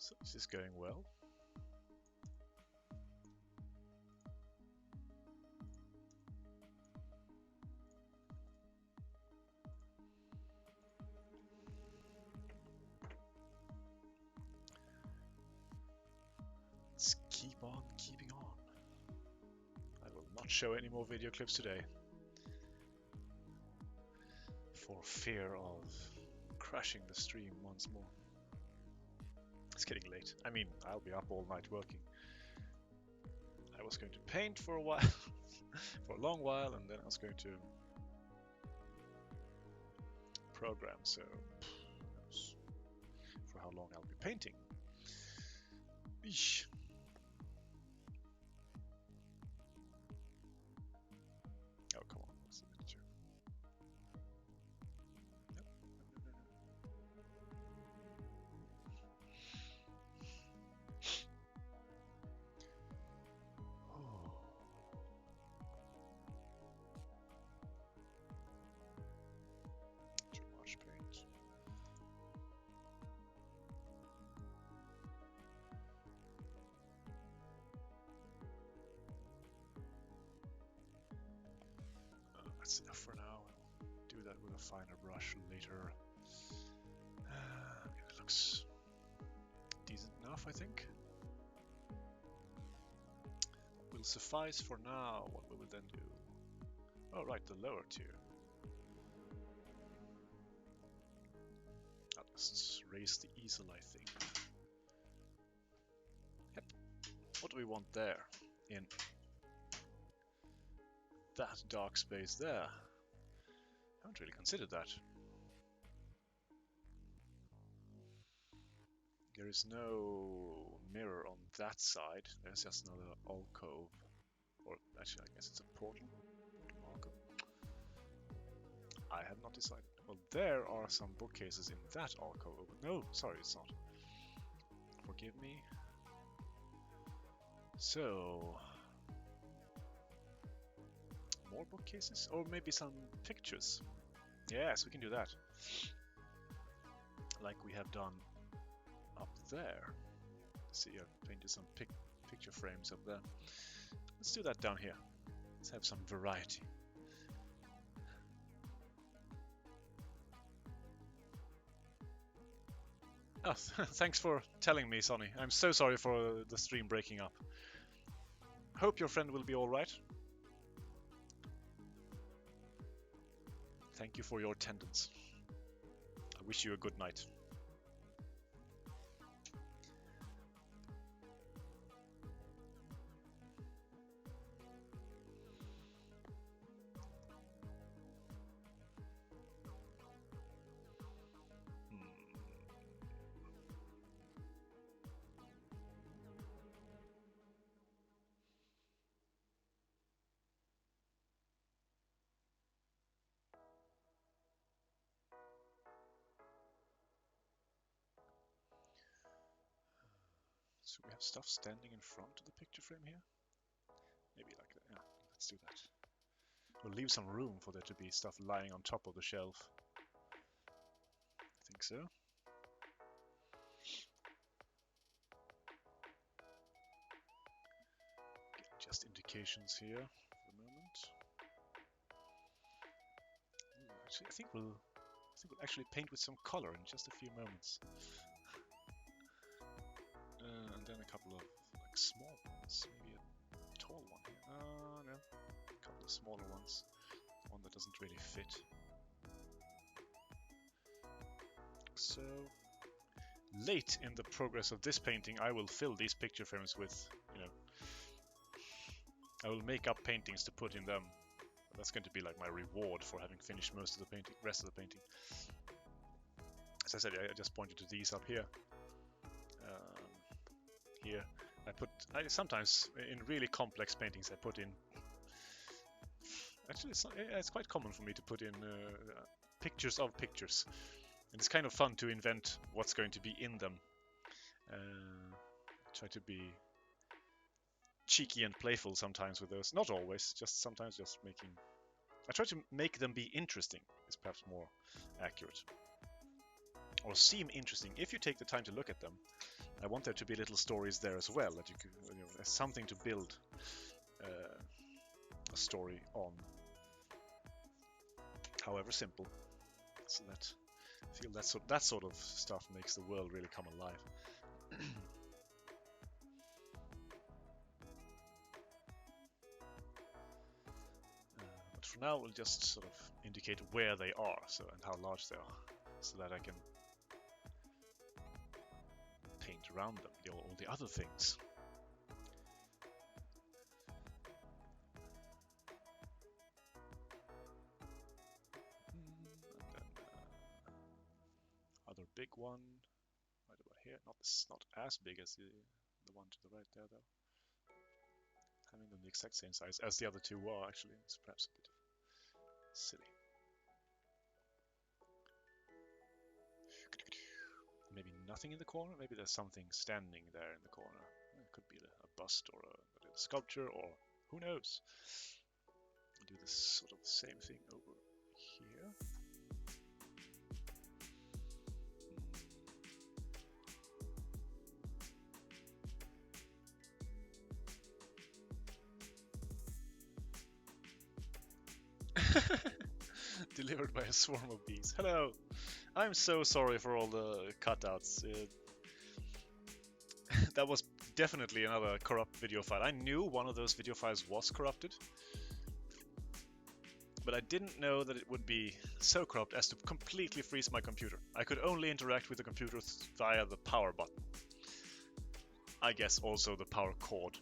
So this is going well. Let's keep on keeping on. I will not show any more video clips today, for fear of crashing the stream once more. It's getting late. I mean, I'll be up all night working. I was going to paint for a while, for a long while, and then I was going to program, so who knows for how long I'll be painting. Eesh. Oh, come on, what's the picture? Nope. Oh. Too much paint. That's enough for now. I'll do that with a finer brush later. It looks decent enough, I think. Will suffice for now. What we will then do? Oh, right, the lower tier. I'll just raise the easel, I think. Yep. What do we want there? In that dark space there. I haven't really considered that. There is no mirror on that side. There's just another alcove. Or actually, I guess it's a portal. Alcove. I have not decided. Well, there are some bookcases in that alcove. No, sorry, it's not. Forgive me. So, more bookcases? Or maybe some pictures. Yes, we can do that. Like we have done up there. See, I've painted some picture frames up there. Let's do that down here. Let's have some variety. Oh, thanks for telling me, Sonny. I'm so sorry for the stream breaking up. Hope your friend will be alright. Thank you for your attendance. I wish you a good night. So we have stuff standing in front of the picture frame here? Maybe like that. Yeah, let's do that. We'll leave some room for there to be stuff lying on top of the shelf. I think so. Just indications here for the moment. Actually, I think we'll actually paint with some color in just a few moments. And then a couple of like small ones, maybe a tall one. No, a couple of smaller ones. One that doesn't really fit. So late in the progress of this painting, I will fill these picture frames with, I will make up paintings to put in them. That's going to be like my reward for having finished most of the rest of the painting. As I said, I just pointed to these up here. Here, I sometimes in really complex paintings I put in. Actually, it's quite common for me to put in pictures of pictures, and it's kind of fun to invent what's going to be in them. Try to be cheeky and playful sometimes with those. Not always, just sometimes just making. I try to make them be interesting. Is perhaps more accurate, or seem interesting if you take the time to look at them. I want there to be little stories there as well, that you could, as something to build a story on, however simple. So that I feel that sort of stuff makes the world really come alive. But for now, we'll just sort of indicate where they are, and how large they are, so that I can paint around them, all the other things. And then other big one, right about here. Not as big as the one to the right there, though. Having them the exact same size as the other two are, actually, it's perhaps a bit silly. Maybe nothing in the corner. Maybe there's something standing there in the corner. It could be a bust or a little sculpture, or who knows. I'll do this sort of same thing over here. Delivered by a swarm of bees. Hello! I'm so sorry for all the cutouts. That was definitely another corrupt video file. I knew one of those video files was corrupted, but I didn't know that it would be so corrupt as to completely freeze my computer. I could only interact with the computer via the power button. I guess also the power cord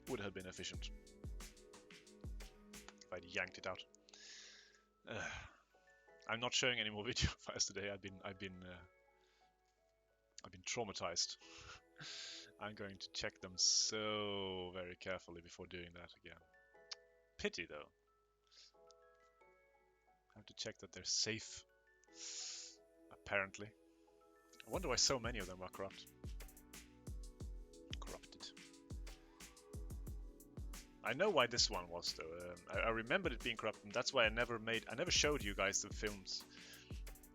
would have been efficient if I'd yanked it out. I'm not showing any more video files today. I've been traumatized. I'm going to check them so very carefully before doing that again. Pity though. I have to check that they're safe. Apparently. I wonder why so many of them are corrupted. I know why this one was though. I remembered it being corrupted, and that's why I never showed you guys the films,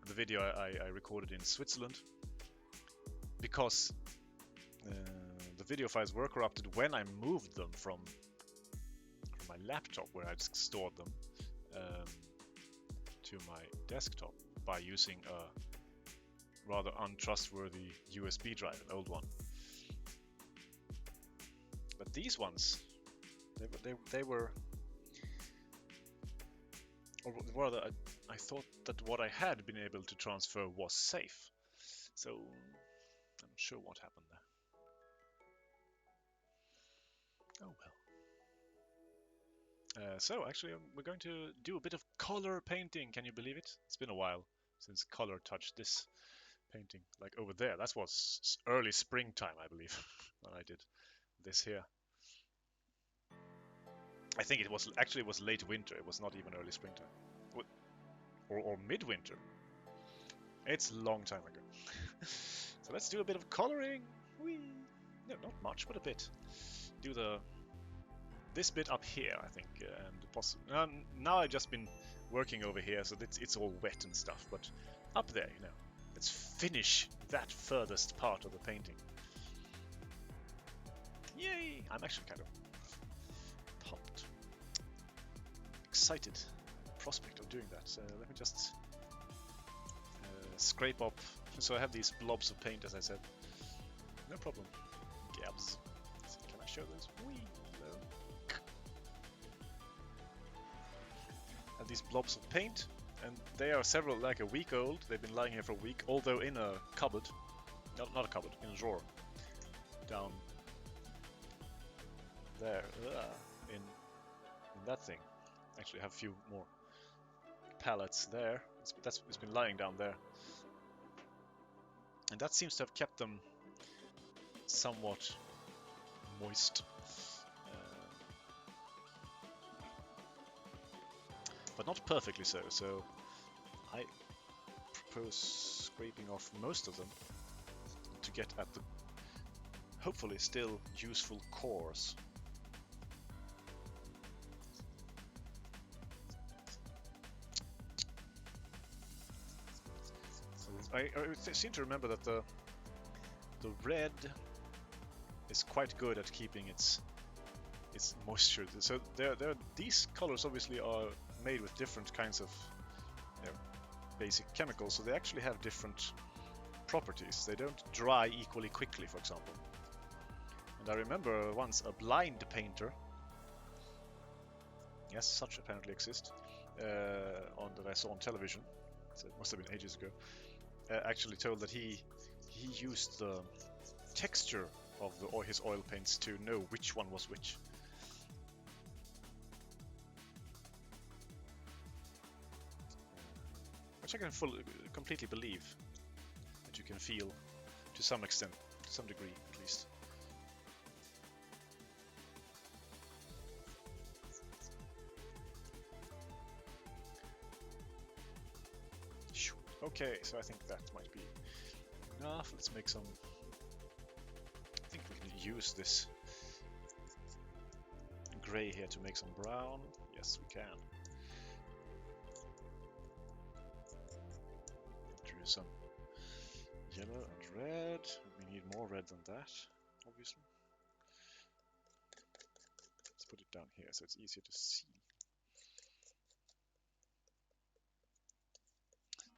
the video I recorded in Switzerland, because the video files were corrupted when I moved them from my laptop where I'd stored them to my desktop by using a rather untrustworthy USB drive, an old one. But these ones, they were, or rather, I thought that what I had been able to transfer was safe. So I'm not sure what happened there. Oh well. So actually, we're going to do a bit of color painting. Can you believe it? It's been a while since color touched this painting. Like over there, that was early springtime, I believe, when I did this here. I think it was late winter. It was not even early springtime, or midwinter. It's a long time ago. So let's do a bit of coloring. Whee! No, not much, but a bit. Do this bit up here, I think, and possibly. Now I've just been working over here, so it's all wet and stuff. But up there, let's finish that furthest part of the painting. Yay! I'm actually kind of pumped, excited, prospect of doing that. So let me just scrape up. So I have these blobs of paint, as I said. No problem. Gabs. So can I show those? Whee! Hello. I have these blobs of paint, and they are like a week old. They've been lying here for a week, although in a cupboard. Not a cupboard, in a drawer. Down there, in that thing. Actually, I have a few more pallets there. It's been lying down there, and that seems to have kept them somewhat moist, but not perfectly so. So I propose scraping off most of them to get at the hopefully still useful cores. I seem to remember that the red is quite good at keeping its moisture. So these colors obviously are made with different kinds of basic chemicals, so they actually have different properties. They don't dry equally quickly, for example. And I remember once a blind painter, yes, such apparently exist, that I saw on television, so it must have been ages ago, actually told that he used the texture of his oil paints to know which one was which. Which I can completely believe that you can feel to some extent, to some degree at least. Okay, so I think that might be enough. Let's make some... I think we can use this gray here to make some brown. Yes, we can. Drew some yellow and red. We need more red than that, obviously. Let's put it down here so it's easier to see.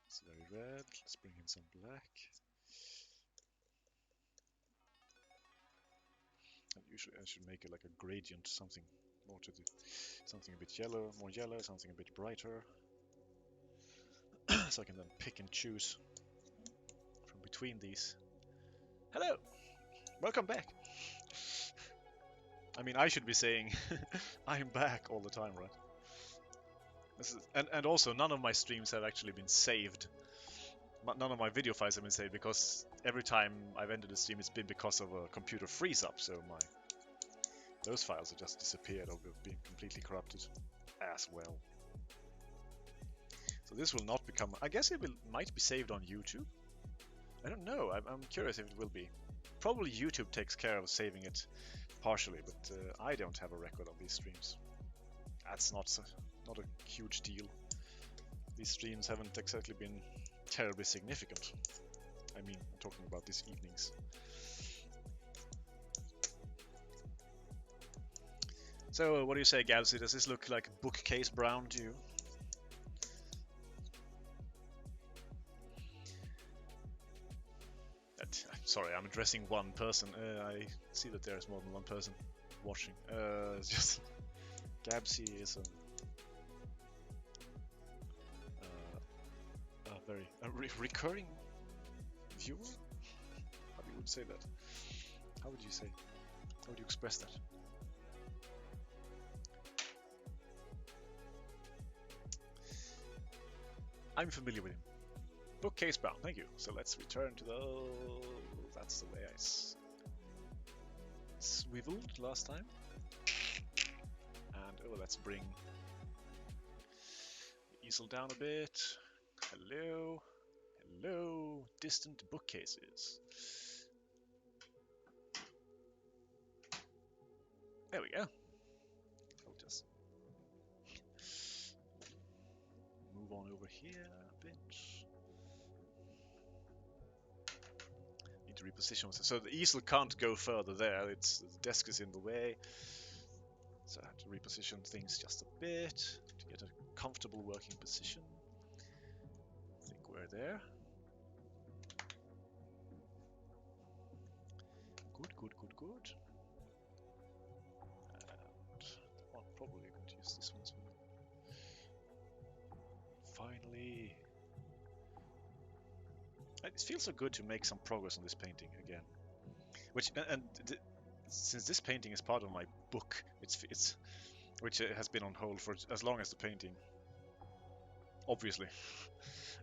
It's very red. Let's bring in some black. And usually I should make it like a gradient, something more to the, something a bit yellow, more yellow, something a bit brighter. So I can then pick and choose from between these. Hello! Welcome back! I mean, I should be saying I'm back all the time, right? And also, none of my streams have actually been saved. None of my video files have been saved, because every time I've ended a stream, it's been because of a computer freeze-up, so those files have just disappeared or been completely corrupted as well. So this will not become... I guess it might be saved on YouTube. I don't know. I'm curious if it will be. Probably YouTube takes care of saving it partially, but I don't have a record of these streams. That's not a huge deal. These streams haven't exactly been terribly significant. I mean, I'm talking about these evenings. So, what do you say, Gabsy? Does this look like bookcase brown to you? Sorry, I'm addressing one person. I see that there's more than one person watching. It's just Gabsy is a recurring viewer. How do you say that? How would you say? How would you express that? I'm familiar with him. Bookcase brown, thank you. So let's return to those. That's the way I swiveled last time. And let's bring the easel down a bit. Hello, hello, distant bookcases. There we go. I'll just move on over here a bit. Need to reposition myself. So the easel can't go further there. The desk is in the way. So I have to reposition things just a bit to get a comfortable working position. I think we're there. Good, good, good, good. And I'm probably going to use this one as well. Finally. It feels so good to make some progress on this painting again. Since this painting is part of my book, which has been on hold for as long as the painting, obviously,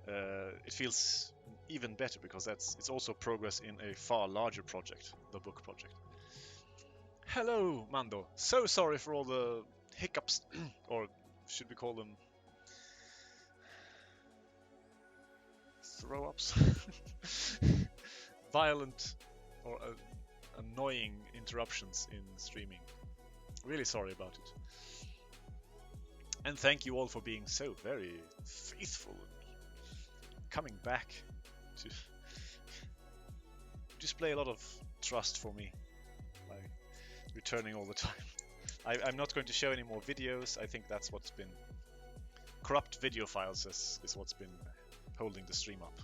it feels even better because it's also progress in a far larger project, the book project. Hello, Mando. So sorry for all the hiccups, or should we call them throw-ups? Violent or annoying interruptions in streaming. Really sorry about it. And thank you all for being so very faithful and coming back to display a lot of trust for me by returning all the time. I'm not going to show any more videos. I think that's what's been... Corrupt video files is what's been holding the stream up,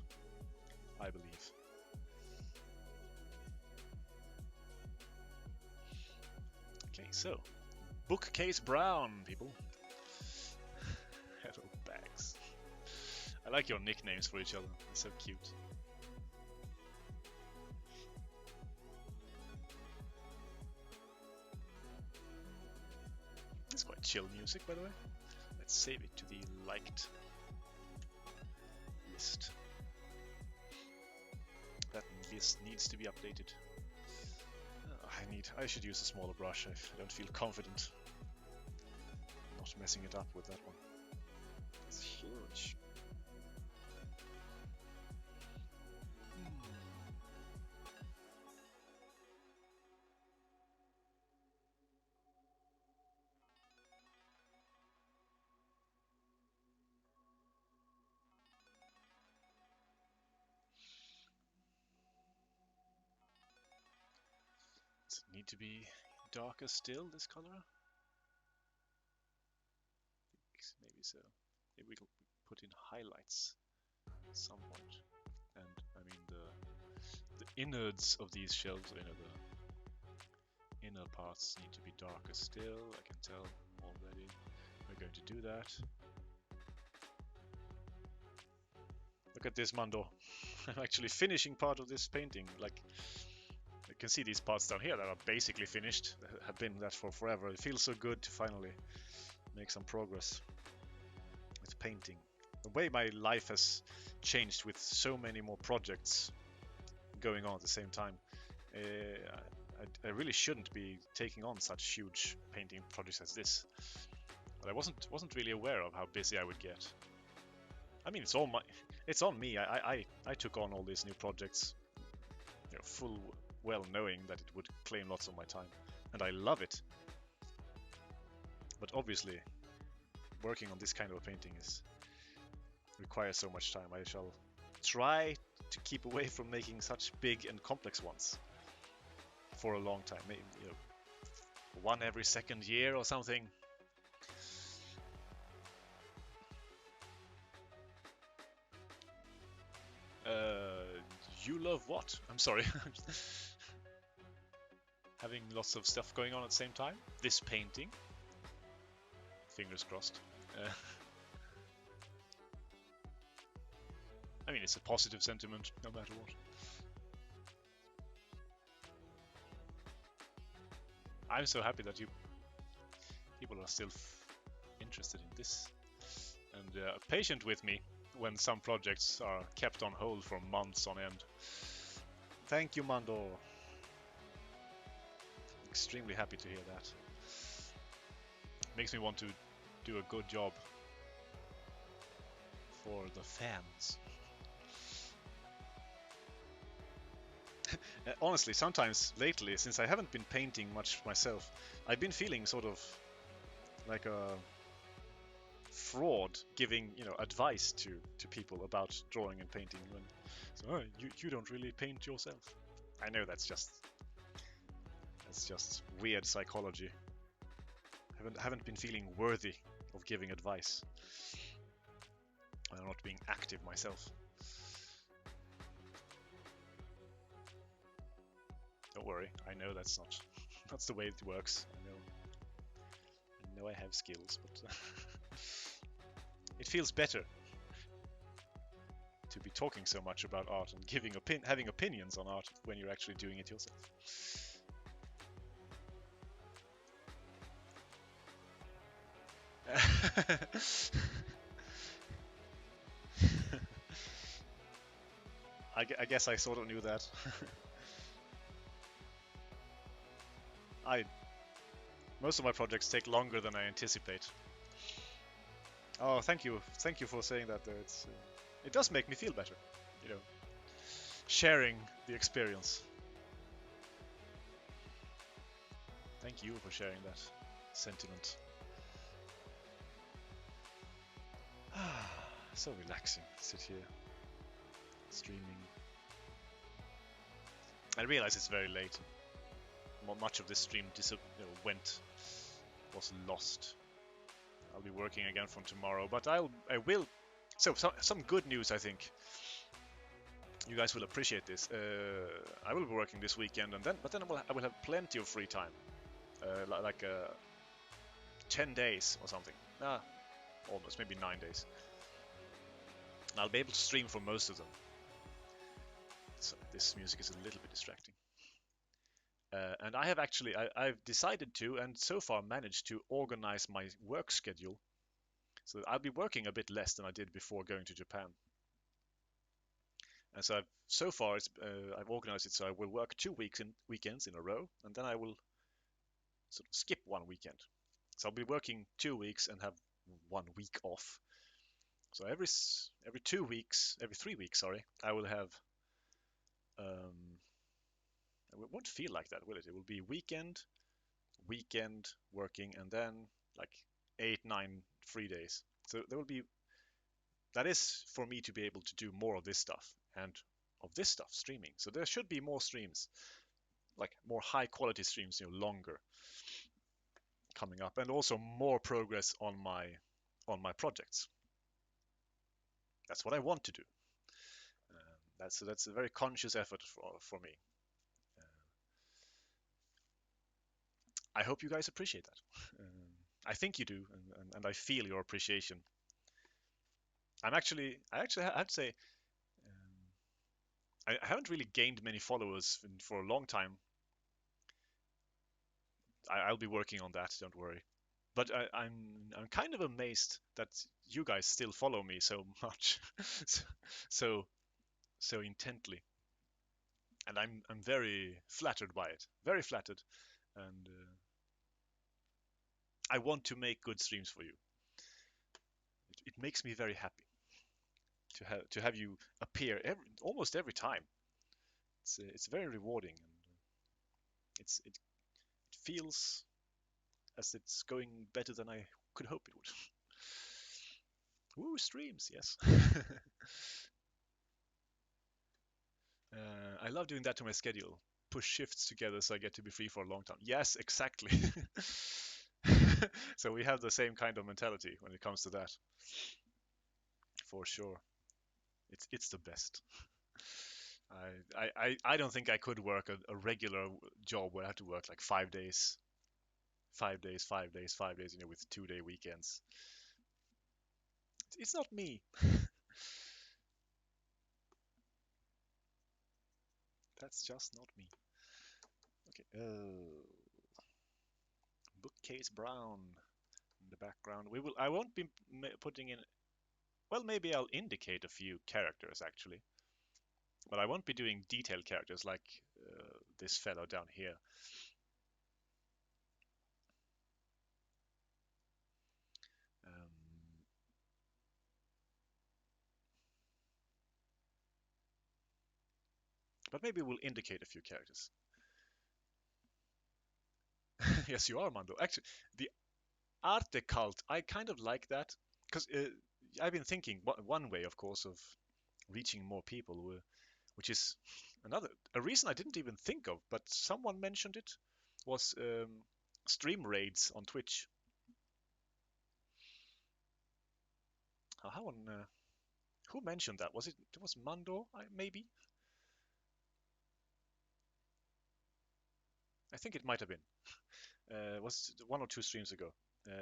I believe. Okay, so Bookcase Brown, people. Hello, bags. I like your nicknames for each other. They're so cute. It's quite chill music, by the way. Let's save it to the liked list. That list needs to be updated. I should use a smaller brush. I don't feel confident not messing it up with that one. It's huge. Does it need to be darker still, this color? Maybe so. Maybe we can put in highlights somewhat. And I mean the innards of these shells, the inner parts need to be darker still, I can tell already. We're going to do that. Look at this, Mando. I'm actually finishing part of this painting. Like, you can see these parts down here that are basically finished. Have been that for forever. It feels so good to finally make some progress with painting. The way my life has changed with so many more projects going on at the same time. I really shouldn't be taking on such huge painting projects as this. But I wasn't really aware of how busy I would get. I mean, it's on me. I took on all these new projects, full well knowing that it would claim lots of my time, and I love it. But obviously, working on this kind of a painting requires so much time. I shall try to keep away from making such big and complex ones for a long time. Maybe one every second year or something. You love what? I'm sorry. Having lots of stuff going on at the same time. This painting. Fingers crossed. I mean, it's a positive sentiment, no matter what. I'm so happy that people are still interested in this and patient with me when some projects are kept on hold for months on end. Thank you, Mando. Extremely happy to hear that. Makes me want to do a good job for the fans. Honestly, sometimes lately, since I haven't been painting much myself, I've been feeling sort of like a fraud giving advice to people about drawing and painting. So, oh, you don't really paint yourself. I know that's just weird psychology. Haven't been feeling worthy of giving advice. I'm not being active myself. Don't worry, I know that's the way it works. I know I have skills, but it feels better to be talking so much about art and having opinions on art when you're actually doing it yourself. I guess I sort of knew that. Most of my projects take longer than I anticipate. Oh, thank you for saying that. Though it does make me feel better, sharing the experience. Thank you for sharing that sentiment. So relaxing. Sit here, streaming. I realize it's very late. Much of this stream was lost. I'll be working again from tomorrow, but I will. So some good news, I think. You guys will appreciate this. I will be working this weekend, and then I will have plenty of free time, like 10 days or something. Almost, maybe 9 days. And I'll be able to stream for most of them. So this music is a little bit distracting. And I have actually, I've decided to, and so far managed to organize my work schedule. So I'll be working a bit less than I did before going to Japan. And so so far I've organized it so I will work 2 weekends in a row, and then I will sort of skip one weekend. So I'll be working 2 weeks and have 1 week off. So every 2 weeks, every 3 weeks, sorry, I will have. It won't feel like that, will it? It will be weekend working, and then like 8, 9 free days. So there will be. That is for me to be able to do more of this stuff and of this stuff streaming. So there should be more streams, like more high quality streams, longer, coming up, and also more progress on my projects. That's what I want to do. That's a very conscious effort for me. I hope you guys appreciate that. I think you do, and I feel your appreciation. I actually have to say, I haven't really gained many followers for a long time. I'll be working on that, don't worry. But I'm kind of amazed that you guys still follow me so much, so intently, and I'm very flattered by it, very flattered, and I want to make good streams for you. It makes me very happy to have you appear almost every time. It's very rewarding, and it feels as it's going better than I could hope it would. Woo, streams, yes. I love doing that to my schedule. Push shifts together so I get to be free for a long time. Yes, exactly. So we have the same kind of mentality when it comes to that. For sure. It's the best. I don't think I could work a regular job where I have to work like 5 days, 5 days, 5 days, 5 days, with 2-day weekends. It's not me. That's just not me. Okay. Bookcase brown in the background. I won't be putting in. Well, maybe I'll indicate a few characters actually, but I won't be doing detailed characters like this fellow down here. But maybe we'll indicate a few characters. Yes, you are, Mando. Actually, the arte cult, I kind of like that because I've been thinking one way, of course, of reaching more people, which is a reason I didn't even think of, but someone mentioned it, was stream raids on Twitch. Who mentioned that? Was it was Mando? Maybe. I think it might have been. Was 1 or 2 streams ago,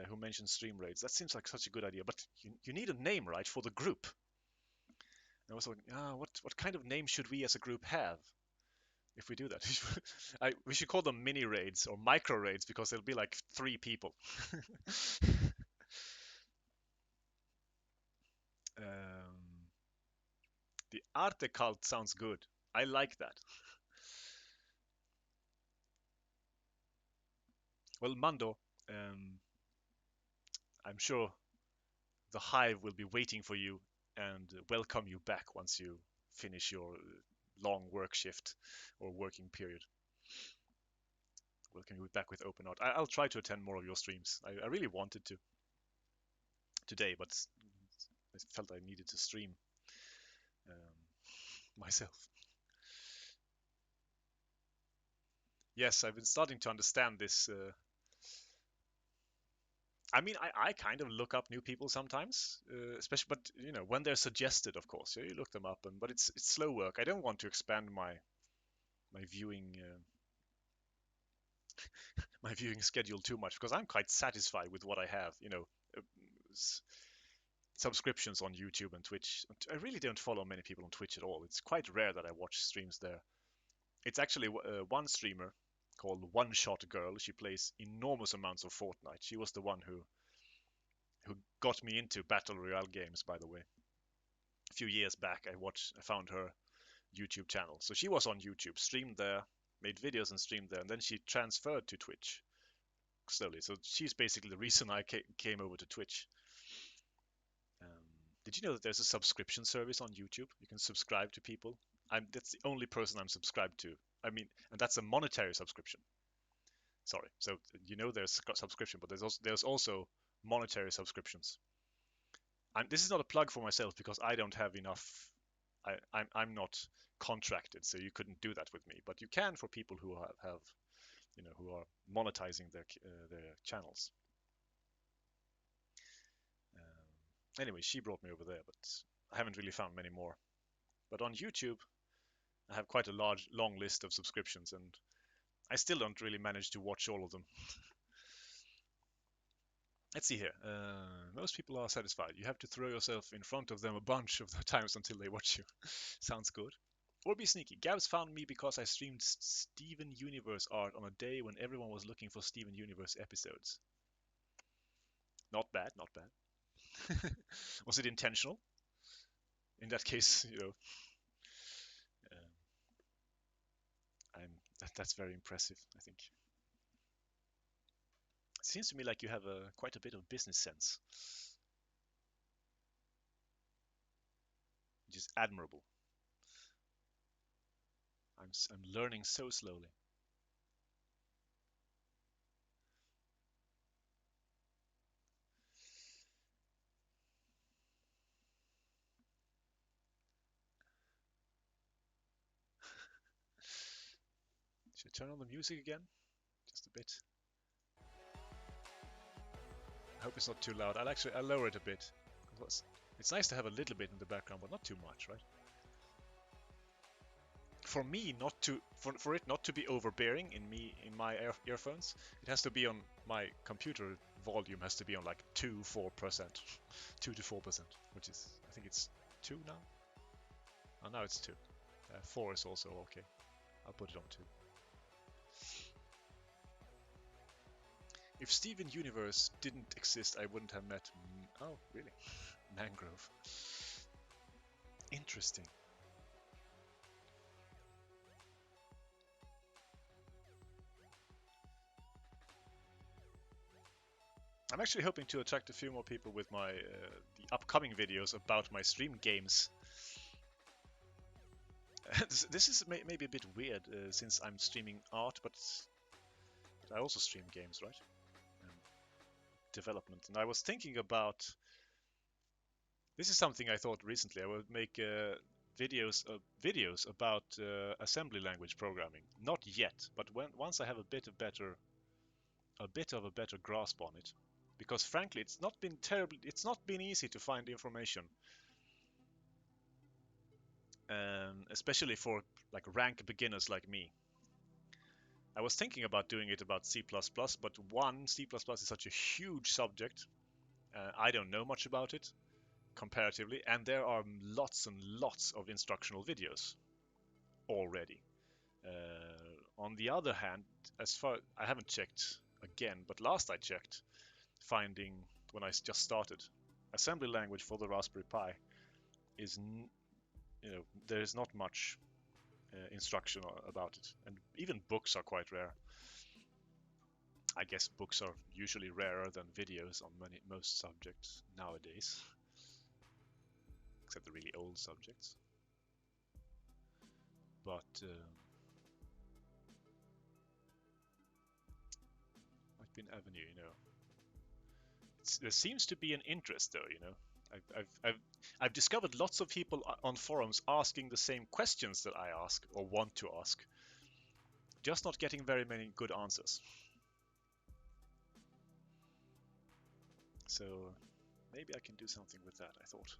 who mentioned stream raids. That seems like such a good idea, but you need a name, right, for the group. And I was like, what kind of name should we as a group have if we do that? We should call them mini raids or micro raids because there'll be like 3 people. The arte cult sounds good. I like that. Well, Mando, I'm sure the hive will be waiting for you and welcome you back once you finish your long work shift or working period. Welcome you back with open heart. I'll try to attend more of your streams. I really wanted to today, but I felt I needed to stream myself. Yes, I've been starting to understand this. I mean, I kind of look up new people sometimes, especially, but you know, when they're suggested, of course, you look them up. And but it's slow work. I don't want to expand my viewing my viewing schedule too much because I'm quite satisfied with what I have. You know, uh, subscriptions on YouTube and Twitch. I really don't follow many people on Twitch at all. It's quite rare that I watch streams there. It's actually one streamer called One Shot Girl. She plays enormous amounts of Fortnite. She was the one who got me into battle royale games, by the way. A few years back, I found her YouTube channel. So she was on YouTube, streamed there, made videos and streamed there, and then she transferred to Twitch slowly. So she's basically the reason I came over to Twitch. Um, did you know that there's a subscription service on YouTube? You can subscribe to people. That's the only person I'm subscribed to. I mean, and that's a monetary subscription. Sorry. So you know there's subscription, but there's also monetary subscriptions. And this is not a plug for myself because I don't have enough. I'm not contracted, so you couldn't do that with me. But you can for people who have you know, who are monetizing their channels. Anyway, she brought me over there, but I haven't really found many more. But on YouTube, I have quite a long list of subscriptions, and I still don't really manage to watch all of them. Let's see here. Most people are satisfied. You have to throw yourself in front of them a bunch of the times until they watch you. Sounds good. Or be sneaky. Gabs found me because I streamed Steven Universe art on a day when everyone was looking for Steven Universe episodes. Not bad, not bad. Was it intentional? In that case, you know, that's very impressive, I think. It seems to me like you have quite a bit of business sense, which is admirable. I'm learning so slowly. Should I turn on the music again? Just a bit. I hope it's not too loud. I'll lower it a bit. It's nice to have a little bit in the background, but not too much, right? For me, not to for it not to be overbearing in my earphones, it has to be on my computer. Volume has to be on like 2-4%, 2 to 4%, which is I think it's 2 now. Oh, now it's 2. 4 is also okay. I'll put it on 2. If Steven Universe didn't exist, I wouldn't have met. Oh, really? Mangrove. Interesting. I'm actually hoping to attract a few more people with my the upcoming videos about my stream games. This is maybe a bit weird since I'm streaming art, but I also stream games, right? Development, and I was thinking about. This is something I thought recently. I would make videos about assembly language programming. Not yet, but once I have a bit of a better grasp on it, because frankly, it's not been easy to find information, especially for like rank beginners like me. I was thinking about doing it about C++, but one, C++ is such a huge subject. I don't know much about it comparatively, and there are lots and lots of instructional videos already. On the other hand, as far I haven't checked again, but last I checked, finding when I just started assembly language for the Raspberry Pi is there is not much instruction about it, and even books are quite rare. I guess books are usually rarer than videos on most subjects nowadays, except the really old subjects. But White Avenue, there seems to be an interest though. I've discovered lots of people on forums asking the same questions that I ask or want to ask. Just not getting very many good answers. So maybe I can do something with that, I thought.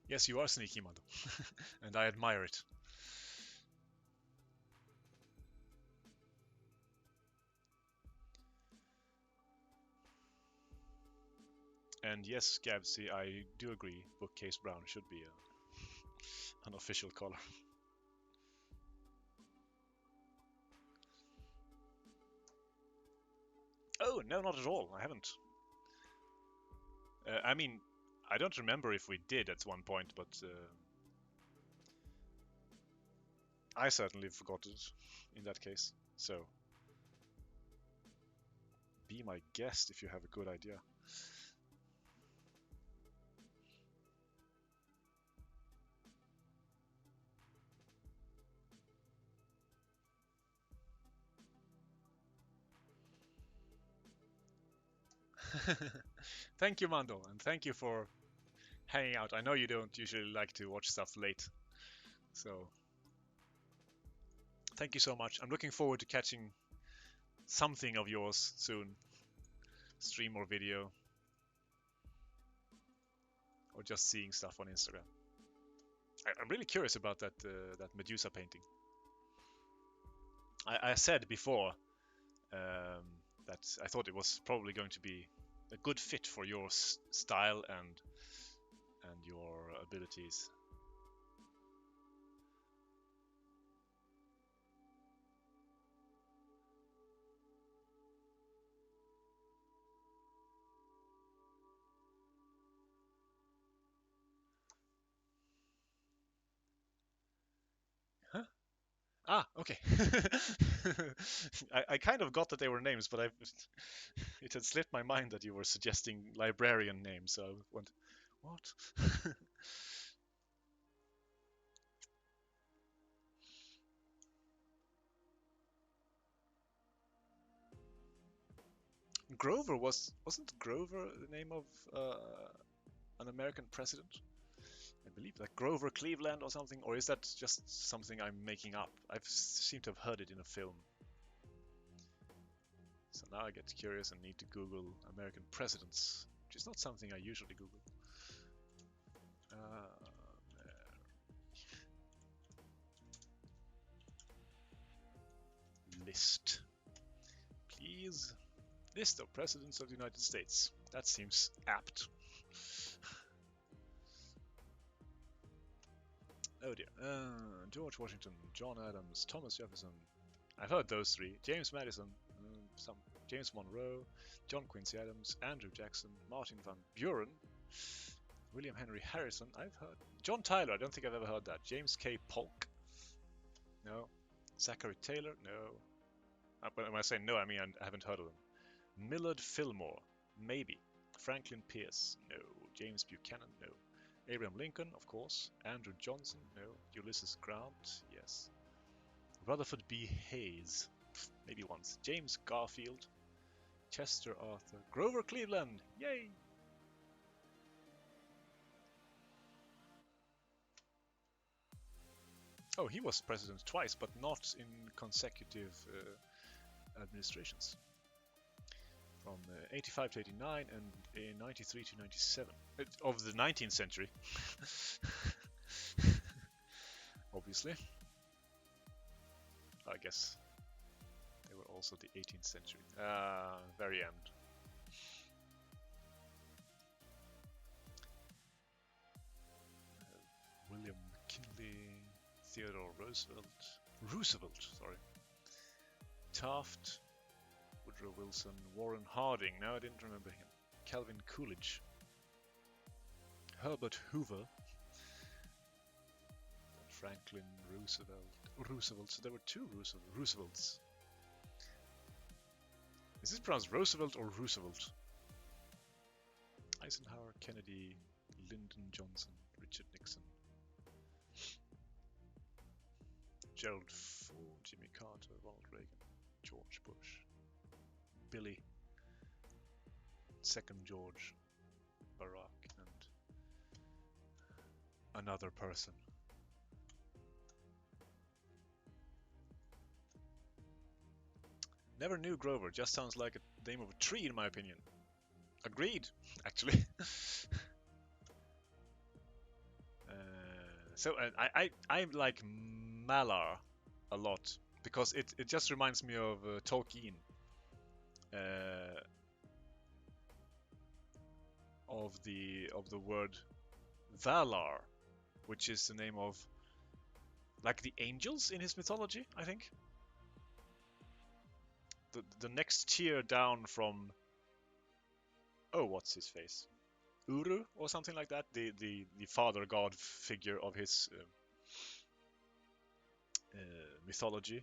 Yes, you are sneaky, Mando. And I admire it. And yes, Gabsy, I do agree, Bookcase Brown should be an official color. Oh, no, not at all. I haven't. I mean, I don't remember if we did at one point, but I certainly forgot it in that case. So, be my guest if you have a good idea. Thank you, Mando, and thank you for hanging out. I know you don't usually like to watch stuff late, so thank you so much. I'm looking forward to catching something of yours soon, stream or video, or just seeing stuff on Instagram. I'm really curious about that Medusa painting. I said before that I thought it was probably going to be a good fit for your style and your abilities. Huh? Ah, okay. I kind of got that they were names, but it had slipped my mind that you were suggesting librarian names, so I went, what? Grover wasn't Grover the name of an American president? I believe like Grover Cleveland or something, or is that just something I'm making up? I seem to have heard it in a film. So now I get curious and need to Google American presidents, which is not something I usually Google. List. Please. List of presidents of the United States. That seems apt. Oh dear. George Washington, John Adams, Thomas Jefferson. I've heard those three. James Madison, James Monroe, John Quincy Adams, Andrew Jackson, Martin Van Buren, William Henry Harrison. I've heard. John Tyler. I don't think I've ever heard that. James K. Polk. No. Zachary Taylor. No. But when I say no, I mean I haven't heard of them. Millard Fillmore. Maybe. Franklin Pierce. No. James Buchanan. No. Abraham Lincoln, of course. Andrew Johnson, no. Ulysses Grant, yes. Rutherford B. Hayes, maybe once. James Garfield, Chester Arthur, Grover Cleveland, yay! Oh, he was president twice, but not in consecutive administrations. From 85 to 89 and 93 to 97 of the 19th century. Obviously. I guess they were also the 18th century. Very end. William McKinley, Theodore Roosevelt, sorry. Taft, Woodrow Wilson, Warren Harding, no, I didn't remember him. Calvin Coolidge, Herbert Hoover, Franklin Roosevelt. So there were two Roosevelts. Is this pronounced Roosevelt or Roosevelt? Eisenhower, Kennedy, Lyndon Johnson, Richard Nixon, Gerald Ford, Jimmy Carter, Ronald Reagan, George Bush, Billy, second George, Barack, and another person. Never knew Grover, just sounds like a name of a tree in my opinion. Agreed, actually. I like Malar a lot because it just reminds me of Tolkien, uh, of the word Valar, which is the name of like the angels in his mythology, I think. The next tier down from, oh, what's his face? Uru or something like that, the father god figure of his mythology.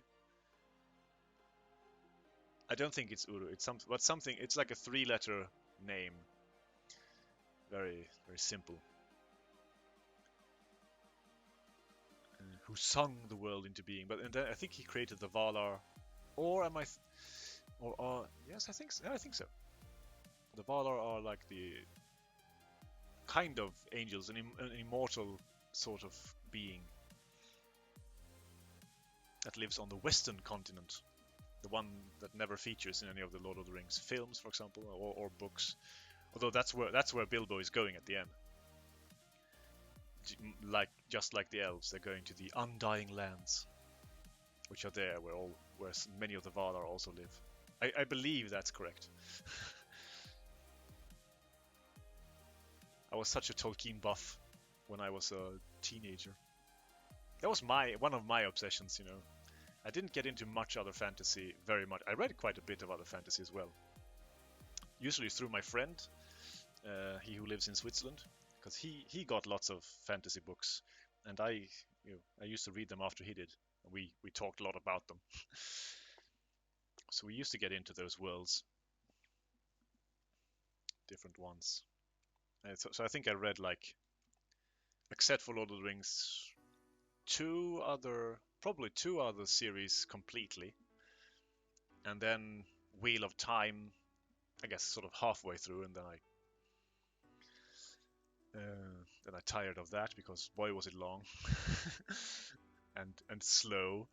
I don't think it's Uru. It's something. It's like a three-letter name. Very very simple. Who sung the world into being? But and then I think he created the Valar, or am I? Or yes, I think so. Yeah, I think so. The Valar are like the kind of angels, an immortal sort of being that lives on the western continent, the one that never features in any of the Lord of the Rings films, for example, or books. Although that's where Bilbo is going at the end. Just like the elves, they're going to the Undying Lands, which are there where many of the Valar also live. I believe that's correct. I was such a Tolkien buff when I was a teenager. That was one of my obsessions, you know. I didn't get into much other fantasy very much. I read quite a bit of other fantasy as well. Usually through my friend, he who lives in Switzerland, because he got lots of fantasy books, and I used to read them after he did. We talked a lot about them. So we used to get into those worlds, different ones. So I think I read, like, except for Lord of the Rings, probably two other series completely, and then Wheel of Time, I guess, sort of halfway through, and then I tired of that because boy was it long and slow.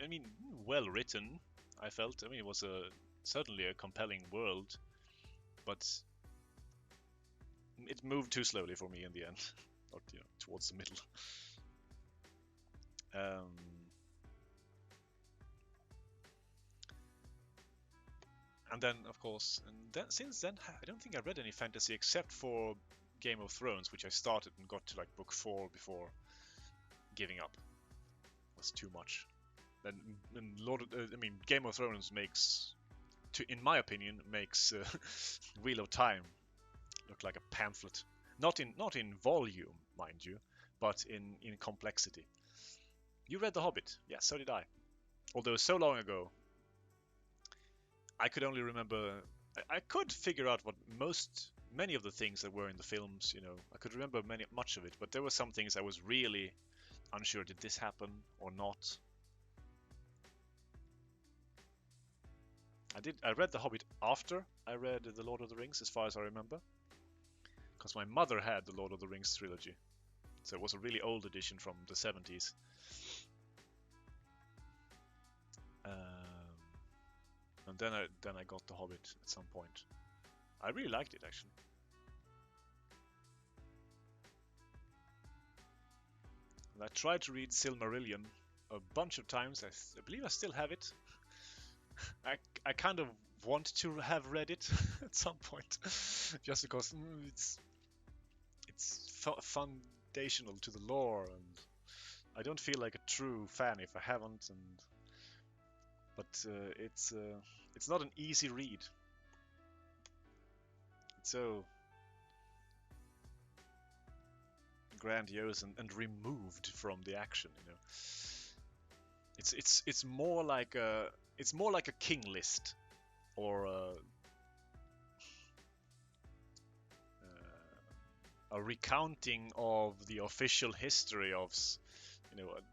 I mean, well written. I felt. I mean, it was certainly a compelling world, but it moved too slowly for me in the end, or towards the middle. And then, of course, since then, I don't think I read any fantasy except for Game of Thrones, which I started and got to like book 4 before giving up. It was too much. And Game of Thrones in my opinion, makes Wheel of Time look like a pamphlet. Not in volume, mind you, but in complexity. You read The Hobbit? Yeah, so did I. Although so long ago, I could only remember. I could figure out many of the things that were in the films. I could remember much of it, but there were some things I was really unsure. Did this happen or not? I read The Hobbit after I read The Lord of the Rings, as far as I remember, because my mother had the Lord of the Rings trilogy, so it was a really old edition from the 70s. And then I got The Hobbit at some point. I really liked it, actually. And I tried to read Silmarillion a bunch of times. I believe I still have it. I kind of want to have read it at some point, just because it's foundational to the lore, and I don't feel like a true fan if I haven't. But it's not an easy read. It's so grandiose and removed from the action. It's more like a king list, or a recounting of the official history of,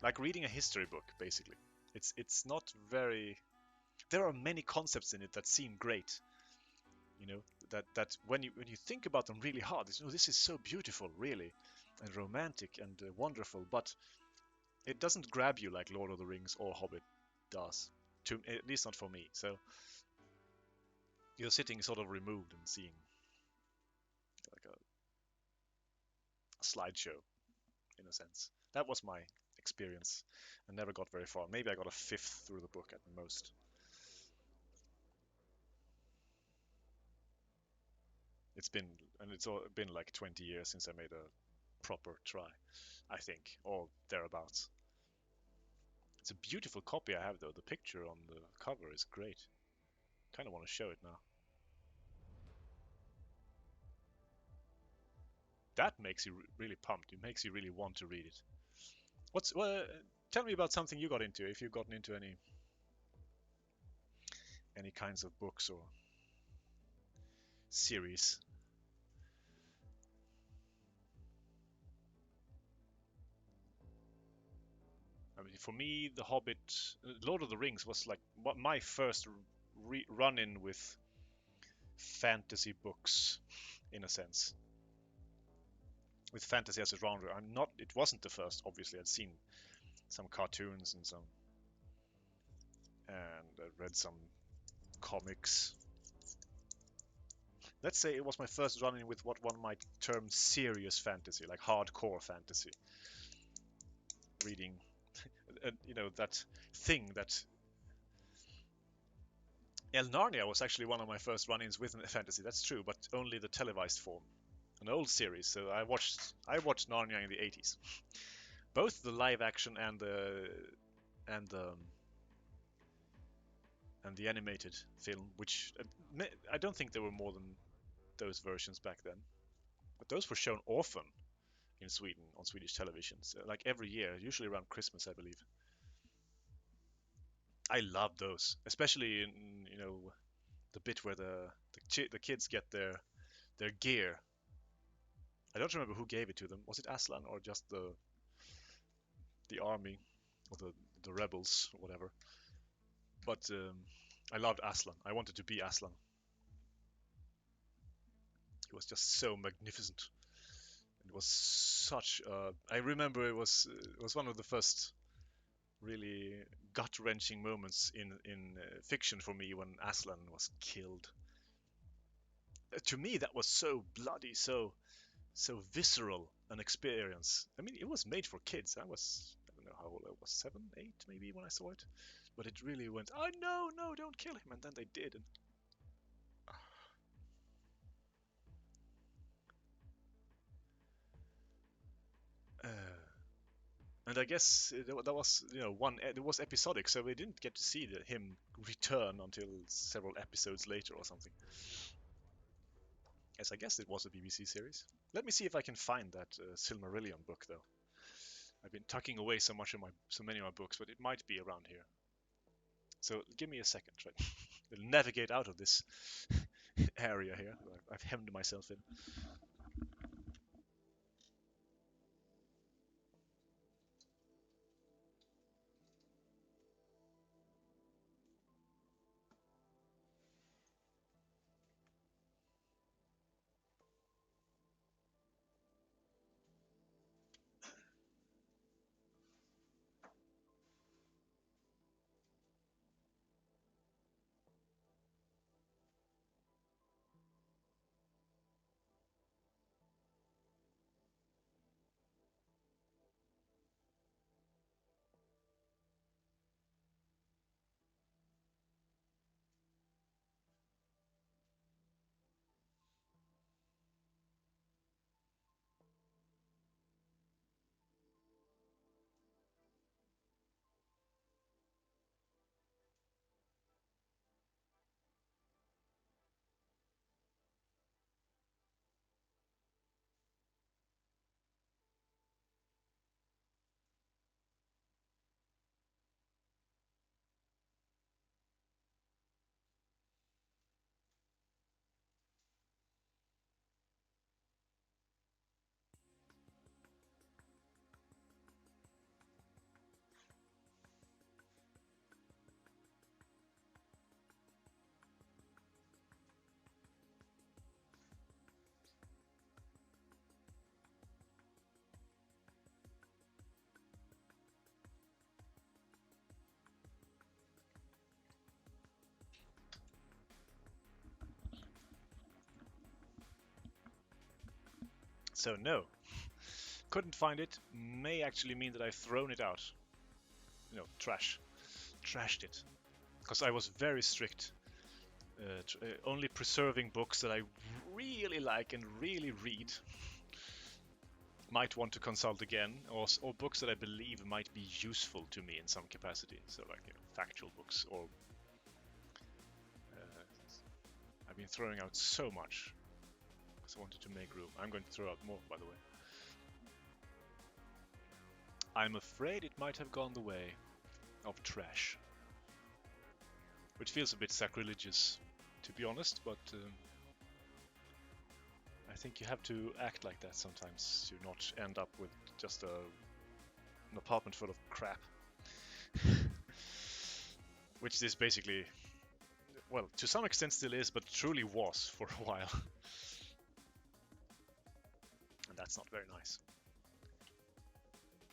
like reading a history book, basically. It's not very there are many concepts in it that seem great. You know, that when you think about them really hard, this is so beautiful, really, and romantic and wonderful, but it doesn't grab you like Lord of the Rings or Hobbit does. At least not for me. So you're sitting sort of removed and seeing like a slideshow in a sense. That was my experience. I never got very far. Maybe I got a fifth through the book at the most. It's been been like 20 years since I made a proper try, I think, or thereabouts. It's a beautiful copy I have though. The picture on the cover is great. Kind of want to show it now. That makes you really pumped. It makes you really want to read it. Tell me about something you got into. If you've gotten into any kinds of books or series. I mean, for me, The Hobbit, Lord of the Rings was like my first run-in with fantasy books, in a sense. With fantasy as a genre, I'm not. It wasn't the first. Obviously, I'd seen some cartoons and I read some comics. Let's say it was my first run-in with what one might term serious fantasy, like hardcore fantasy. Reading, that thing that El Narnia was actually one of my first run-ins with fantasy. That's true, but only the televised form, an old series. So I watched Narnia in the 80s, both the live action and the and the animated film, which I don't think there were more than those versions back then, but those were shown often in Sweden on Swedish television, so like every year, usually around Christmas, I believe. I love those, especially in the bit where the kids get their gear. I don't remember who gave it to them. Was it Aslan or just the army or the rebels or whatever? But I loved Aslan. I wanted to be Aslan. He was just so magnificent. It was such. I remember it was one of the first really gut wrenching moments in fiction for me when Aslan was killed. To me, that was so bloody, so visceral an experience. I mean, it was made for kids. I don't know how old I was, 7, 8 maybe when I saw it. But it really went, oh no, no, don't kill him. And then they did. Uh, and I guess that was, it was episodic, so we didn't get to see him return until several episodes later or something. Yes, I guess it was a BBC series. Let me see if I can find that Silmarillion book, though. I've been tucking away so many of my books, but it might be around here. So give me a second, right? I'll navigate out of this area here. I've hemmed myself in. So no, couldn't find it. May actually mean that I've thrown it out. You know, trashed it. Because I was very strict. Only preserving books that I really like and really read. Might want to consult again, or books that I believe might be useful to me in some capacity. So like, you know, factual books, or I've been throwing out so much because I wanted to make room. I'm going to throw out more, by the way. I'm afraid it might have gone the way of trash, which feels a bit sacrilegious, to be honest, but I think you have to act like that sometimes to not end up with just an apartment full of crap. Which this basically, well, to some extent still is, but truly was for a while. And that's not very nice.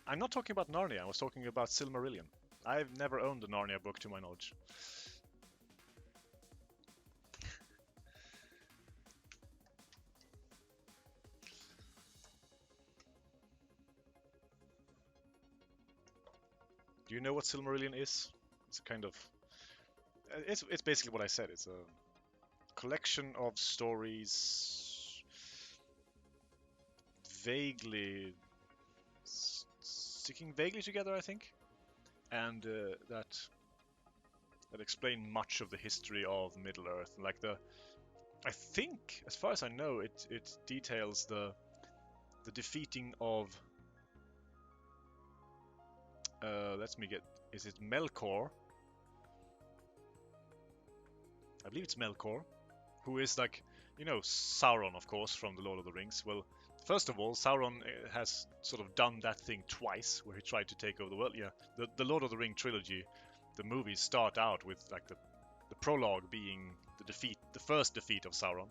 I'm not talking about Narnia, I was talking about Silmarillion. I've never owned a Narnia book to my knowledge. Do you know what Silmarillion is? It's a kind of... It's basically what I said. It's a collection of stories vaguely... sticking vaguely together, I think. And that explain much of the history of Middle-earth. Like I think, as far as I know, it details the defeating of... let me get... Is it Melkor? I believe it's Melkor, who is like, you know, Sauron, of course, from the Lord of the Rings. Well, first of all, Sauron has sort of done that thing twice, where he tried to take over the world. Yeah, the Lord of the Ring trilogy, the movies start out with like the prologue being the first defeat of Sauron.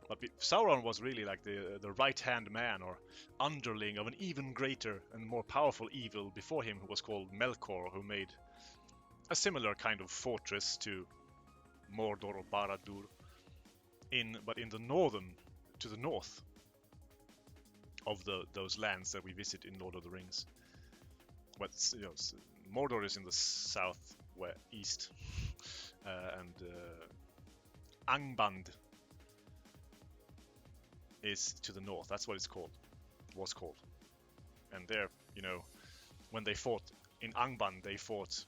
But Sauron was really like the right-hand man or underling of an even greater and more powerful evil before him, who was called Melkor, who made a similar kind of fortress to Mordor or Barad-dûr, but in the to the north of those lands that we visit in Lord of the Rings. But you know, Mordor is in the east, and Angband is to the north. That's what it's called. Was called. And there, you know, when they fought in Angband, they fought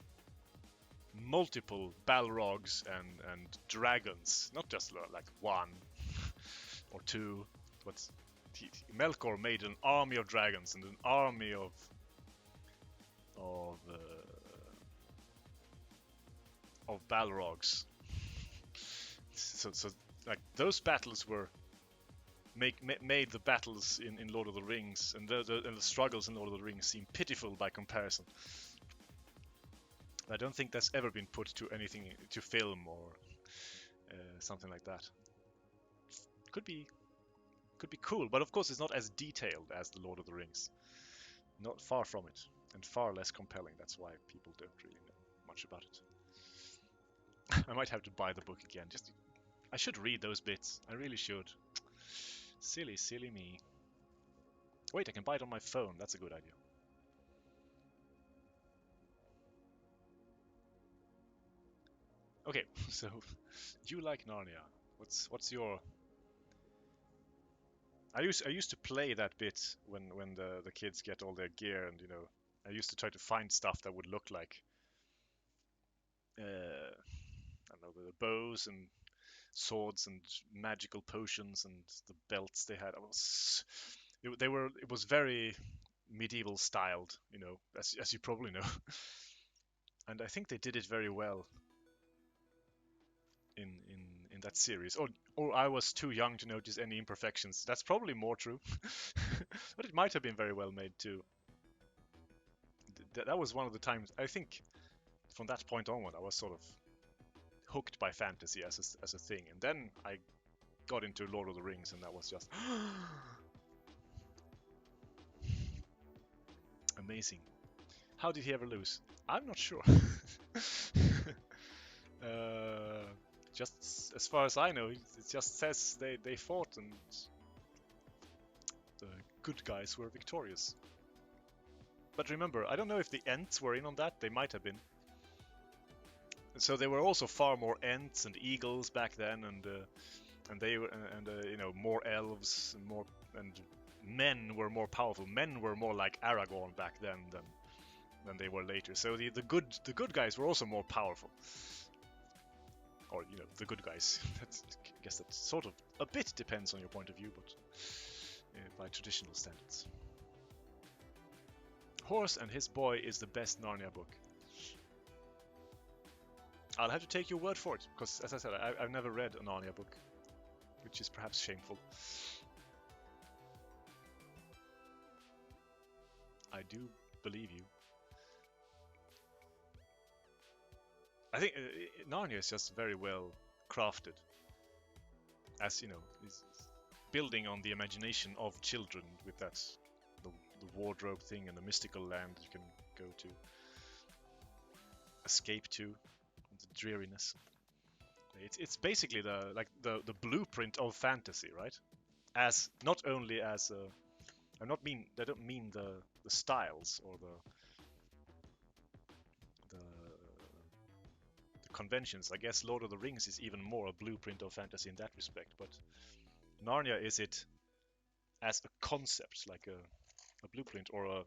multiple Balrogs and dragons, not just like one or two, but Melkor made an army of dragons and an army of Balrogs. So like those battles were made the battles in Lord of the Rings and the struggles in Lord of the Rings seem pitiful by comparison. I don't think that's ever been put to anything, to film or something like that. Could be cool, but of course it's not as detailed as the Lord of the Rings. Not far from it, and far less compelling. That's why people don't really know much about it. I might have to buy the book again. I should read those bits. I really should. Silly me. Wait, I can buy it on my phone. That's a good idea. Okay, so you like Narnia. What's your... I used to play that bit when the kids get all their gear, and you know, I used to try to find stuff that would look like I don't know, the bows and swords and magical potions and the belts they had. It was very medieval styled, you know, as you probably know. And I think they did it very well in that series. Or I was too young to notice any imperfections. That's probably more true. But it might have been very well made too. That was one of the times, I think, from that point onward, I was sort of hooked by fantasy as a thing. And then I got into Lord of the Rings, and that was just amazing. How did he ever lose? I'm not sure. Just as far as I know, it just says they fought, and the good guys were victorious. But remember, I don't know if the Ents were in on that. They might have been. So there were also far more Ents and Eagles back then, and they were, you know, more elves and men were more powerful. Men were more like Aragorn back then than they were later. So the good guys were also more powerful. Or, you know, the good guys. I guess that sort of a bit depends on your point of view, but by traditional standards. Horse and His Boy is the best Narnia book. I'll have to take your word for it, because as I said, I've never read a Narnia book, which is perhaps shameful. I do believe you. I think Narnia is just very well crafted, as you know, is building on the imagination of children with that the wardrobe thing and the mystical land you can go to, escape to, the dreariness. It's basically the blueprint of fantasy, right? As not only as I don't mean the styles or the conventions. I guess Lord of the Rings is even more a blueprint of fantasy in that respect, but Narnia is it as a concept, like a blueprint or a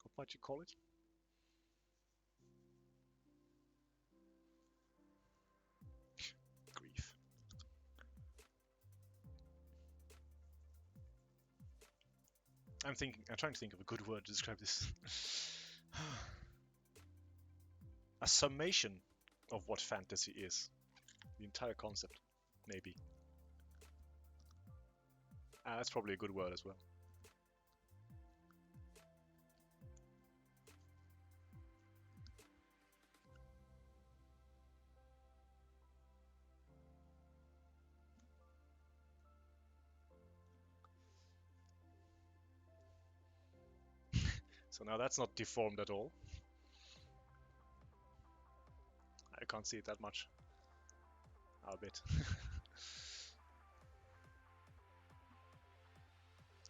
what might you call it? Grief. I'm trying to think of a good word to describe this. A summation of what fantasy is. The entire concept, maybe. That's probably a good word as well. So now that's not deformed at all. I can't see it that much. I'll bet.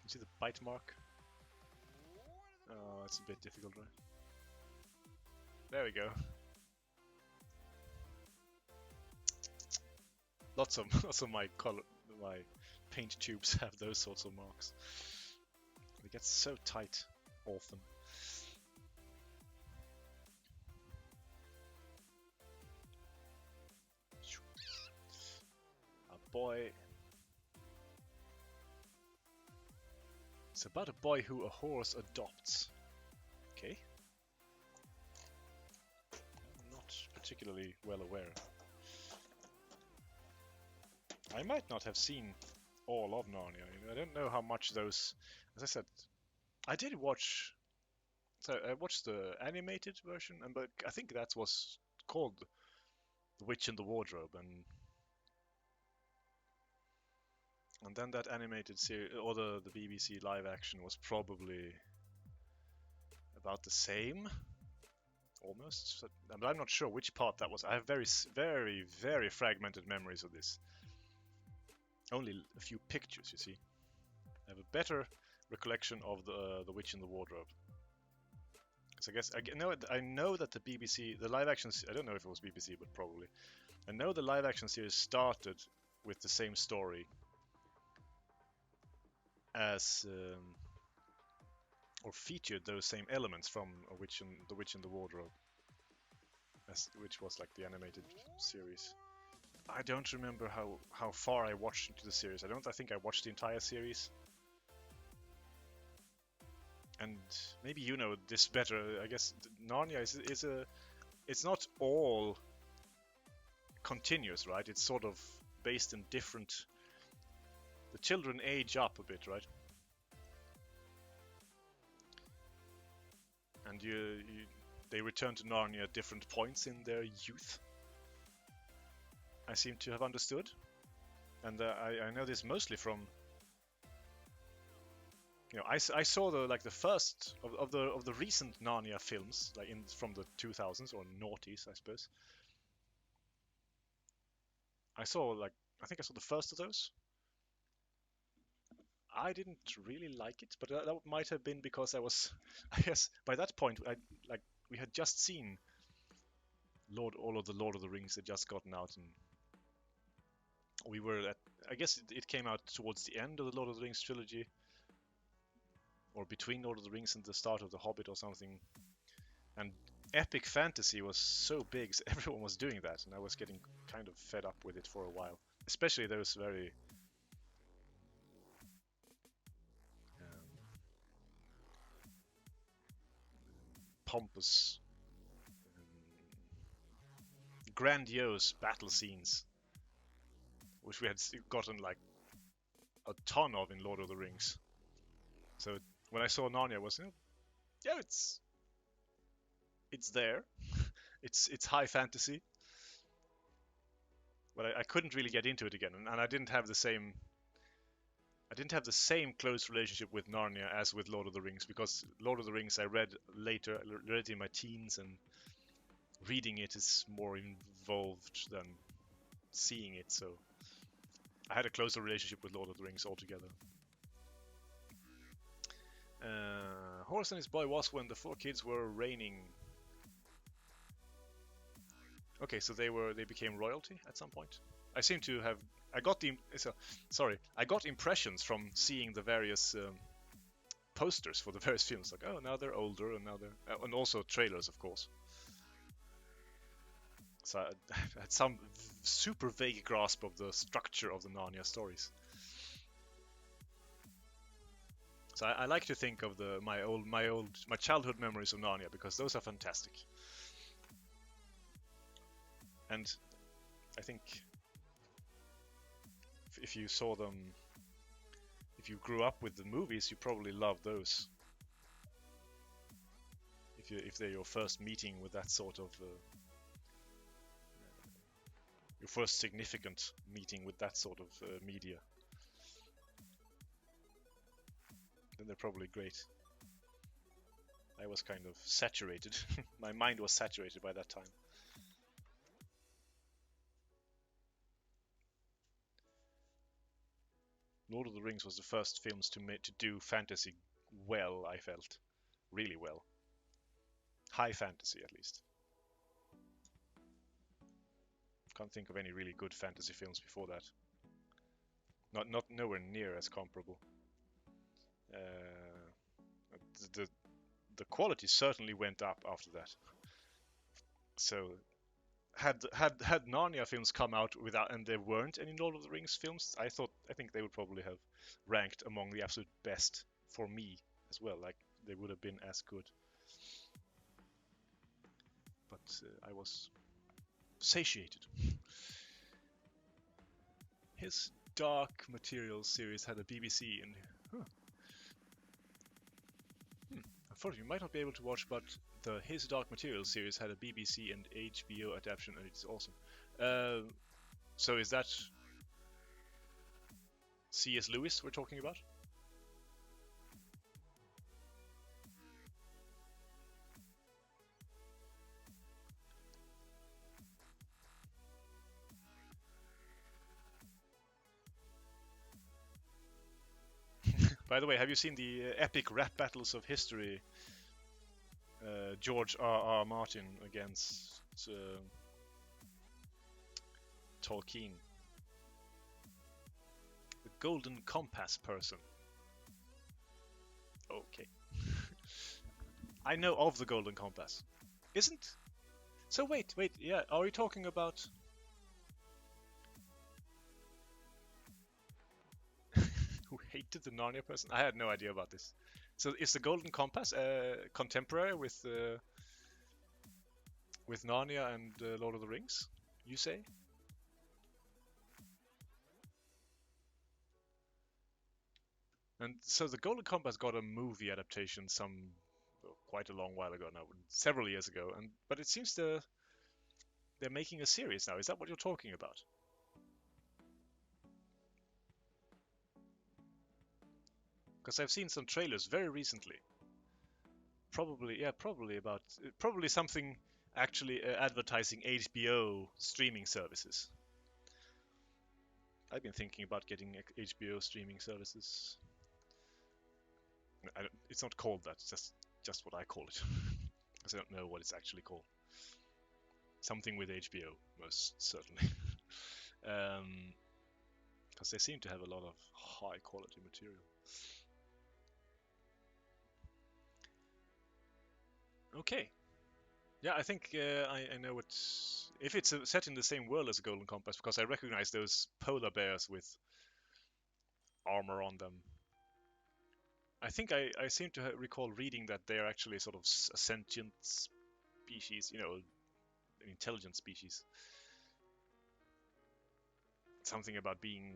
You see the bite mark? Oh, it's a bit difficult, right? There we go. Lots of my paint tubes have those sorts of marks. They get so tight often. A boy. It's about a boy who a horse adopts. Okay. I'm not particularly well aware. I might not have seen all of Narnia. I don't know how much those. As I said, I did watch. So I watched the animated version, but I think that was called The Witch in the Wardrobe, and then that animated series, or the BBC live action, was probably about the same, almost. So, but I'm not sure which part that was. I have very, very, very fragmented memories of this. Only a few pictures, you see. I have a better recollection of the Witch in the Wardrobe. Because I know that the BBC, the live action, I don't know if it was BBC, but probably. I know the live action series started with the same story as, or featured those same elements from The Witch in the Wardrobe, which was like the animated series. I don't remember how far I watched into the series. I think I watched the entire series. And maybe you know this better. I guess Narnia it's not all continuous, right? It's sort of based in different. The children age up a bit, right? And they return to Narnia at different points in their youth. I seem to have understood, and I know this mostly from You know, I saw the first of the recent Narnia films, like from the 2000s or noughties, I suppose. I think I saw the first of those. I didn't really like it, but that might have been because I was, I guess, by that point, we had just seen all of the Lord of the Rings had just gotten out, and we were at, I guess it came out towards the end of the Lord of the Rings trilogy, or between Lord of the Rings and the start of the Hobbit or something. And epic fantasy was so big, so everyone was doing that, and I was getting kind of fed up with it for a while. Especially those very pompous, grandiose battle scenes, which we had gotten like a ton of in Lord of the Rings. So when I saw Narnia, I was, yeah, it's there. It's high fantasy, but I couldn't really get into it again, and I didn't have the same. I didn't have the same close relationship with Narnia as with Lord of the Rings, because Lord of the Rings I read later, read it in my teens, and reading it is more involved than seeing it. So I had a closer relationship with Lord of the Rings altogether. Horace and his boy was when the four kids were reigning. Okay, so they became royalty at some point. I seem to have I got impressions from seeing the various posters for the various films. Like, oh, now they're older, and now they're and also trailers, of course. So I had some super vague grasp of the structure of the Narnia stories. So I like to think of my childhood memories of Narnia, because those are fantastic. And I think if you saw them, if you grew up with the movies, you probably love those. If they're your first meeting with that sort of your first significant meeting with that sort of media, then they're probably great. I was kind of saturated. My mind was saturated by that time. Lord of the Rings was the first films to do fantasy well, I felt. Really well. High fantasy, at least. Can't think of any really good fantasy films before that. Not nowhere near as comparable. The the quality certainly went up after that. So had Narnia films come out without, and there weren't any Lord of the Rings films, I think they would probably have ranked among the absolute best for me as well. Like, they would have been as good. But I was satiated. His Dark Materials series had a BBC, and unfortunately you might not be able to watch, but the His Dark Materials series had a BBC and HBO adaptation, and it's awesome. So is that C.S. Lewis we're talking about? By the way, have you seen the epic rap battles of history? George R.R. Martin against Tolkien. The Golden Compass person. Okay. I know of the Golden Compass. Isn't? So wait, yeah, are we talking about... Who hated the Narnia person? I had no idea about this. So is the Golden Compass contemporary with Narnia and Lord of the Rings, you say? And so the Golden Compass got a movie adaptation quite a long while ago now, several years ago, but it seems they're making a series now. Is that what you're talking about? Because I've seen some trailers very recently. Probably something actually advertising HBO streaming services. I've been thinking about getting HBO streaming services. It's not called that, it's just what I call it. Because I don't know what it's actually called. Something with HBO, most certainly. Because they seem to have a lot of high quality material. Okay. Yeah, I think I know if it's set in the same world as a Golden Compass, because I recognize those polar bears with armor on them. I think I seem to recall reading that they are actually sort of a sentient species, an intelligent species. Something about being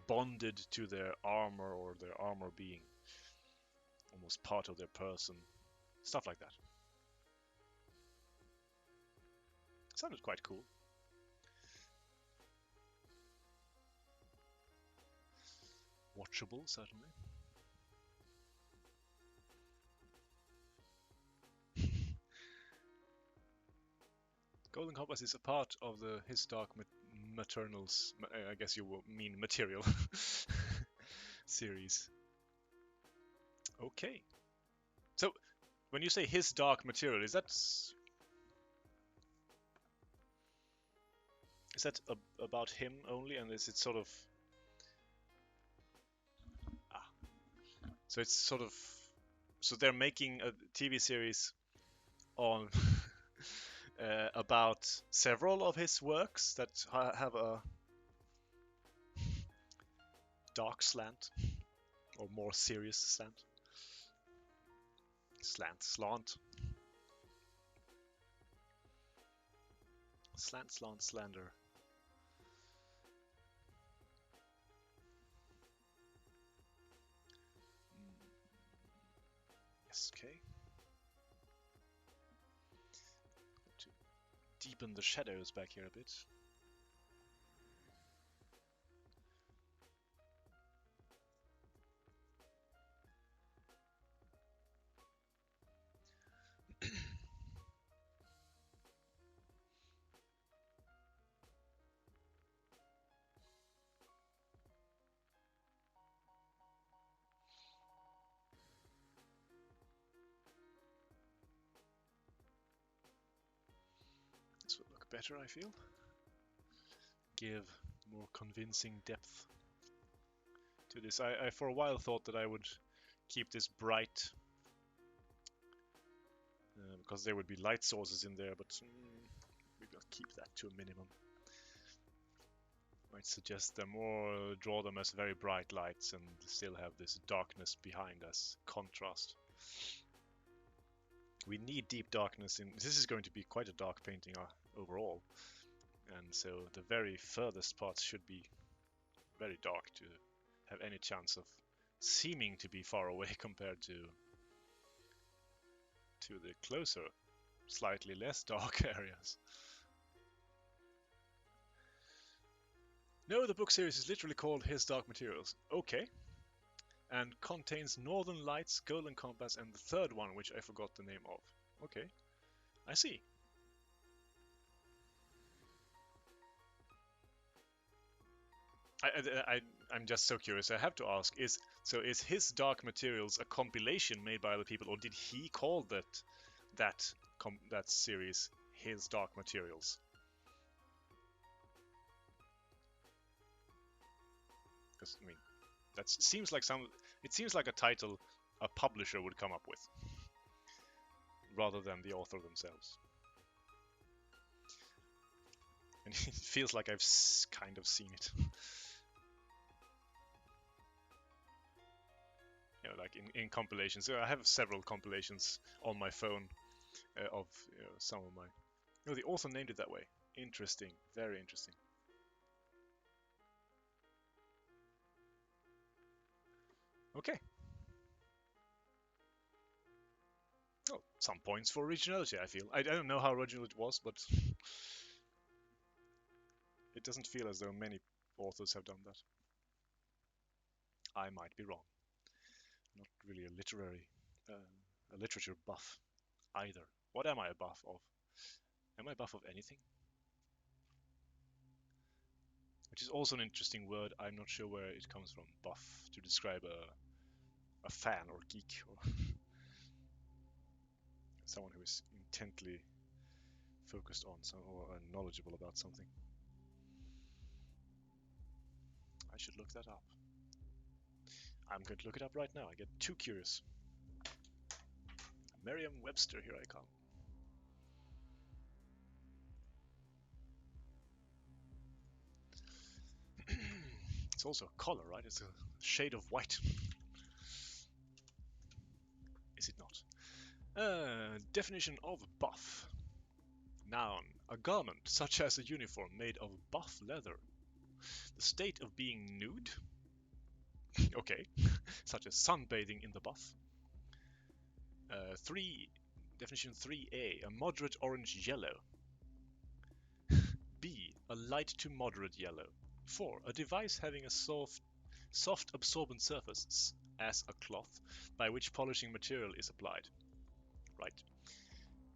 bonded to their armor, or their armor being almost part of their person. Stuff like that. Sounded quite cool. Watchable, certainly. Golden Compass is a part of the His Dark Maternals, I guess you will mean material, series. Okay. So, when you say His Dark Material, is that about him only, and is it sort of... So it's sort of... So they're making a TV series on about several of his works that have a dark slant, or more serious slant. Slant. Slant, slander. Yes, okay. To deepen the shadows back here a bit. This will look better, I feel. Give more convincing depth to this. I for a while thought that I would keep this bright because there would be light sources in there, but maybe I'll keep that to a minimum. Might suggest them, or draw them as very bright lights and still have this darkness behind as contrast. We need deep darkness in... This is going to be quite a dark painting overall, and so the very furthest parts should be very dark to have any chance of seeming to be far away compared to the closer, slightly less dark areas. No, the book series is literally called His Dark Materials. Okay. And contains Northern Lights, Golden Compass, and the third one, which I forgot the name of. Okay. I see. I'm just so curious. I have to ask: is His Dark Materials a compilation made by other people, or did he call that series His Dark Materials? Because I mean, it seems like a title a publisher would come up with, rather than the author themselves. And it feels like I've kind of seen it. Like in compilations. So I have several compilations on my phone of some of my... No, the author named it that way. Interesting. Very interesting. Okay. Oh, some points for originality, I feel. I don't know how original it was, but it doesn't feel as though many authors have done that. I might be wrong. Not really a literature buff either. What am I a buff of? Am I a buff of anything? Which is also an interesting word. I'm not sure where it comes from. Buff, to describe a fan or geek or someone who is intently focused on or knowledgeable about something. I should look that up. I'm going to look it up right now. I get too curious. Merriam-Webster, here I come. It's also a color, right? It's a shade of white. Is it not? Definition of buff. Noun, a garment such as a uniform made of buff leather. The state of being nude. Okay, such as sunbathing in the buff. Definition 3a, a moderate orange yellow. B, a light to moderate yellow. 4, a device having a soft absorbent surface as a cloth by which polishing material is applied. Right.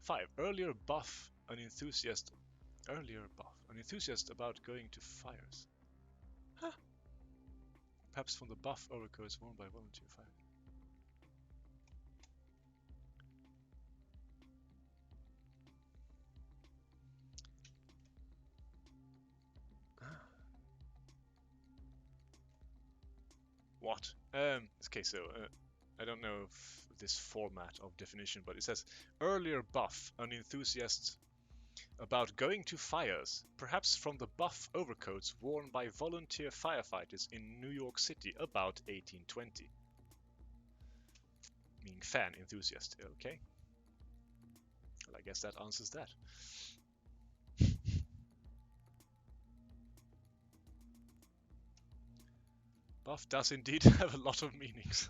5, earlier buff, an enthusiast about going to fires. Huh. Perhaps from the buff overcoats worn by volunteer fire. What? Okay, so I don't know if this format of definition, but it says earlier buff, an enthusiast about going to fires, perhaps from the buff overcoats worn by volunteer firefighters in New York City about 1820. Meaning fan enthusiast, okay? Well, I guess that answers that. Buff does indeed have a lot of meanings.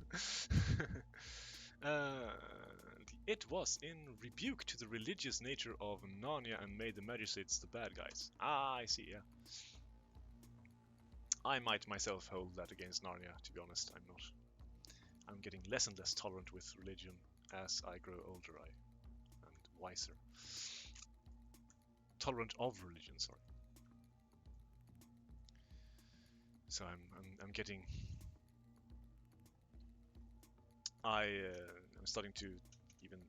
It was in rebuke to the religious nature of Narnia and made the magistrates the bad guys. Ah, I see, yeah. I might myself hold that against Narnia, to be honest. I'm getting less and less tolerant with religion as I grow older and wiser. Tolerant of religion, sorry. So I'm getting... I'm starting to even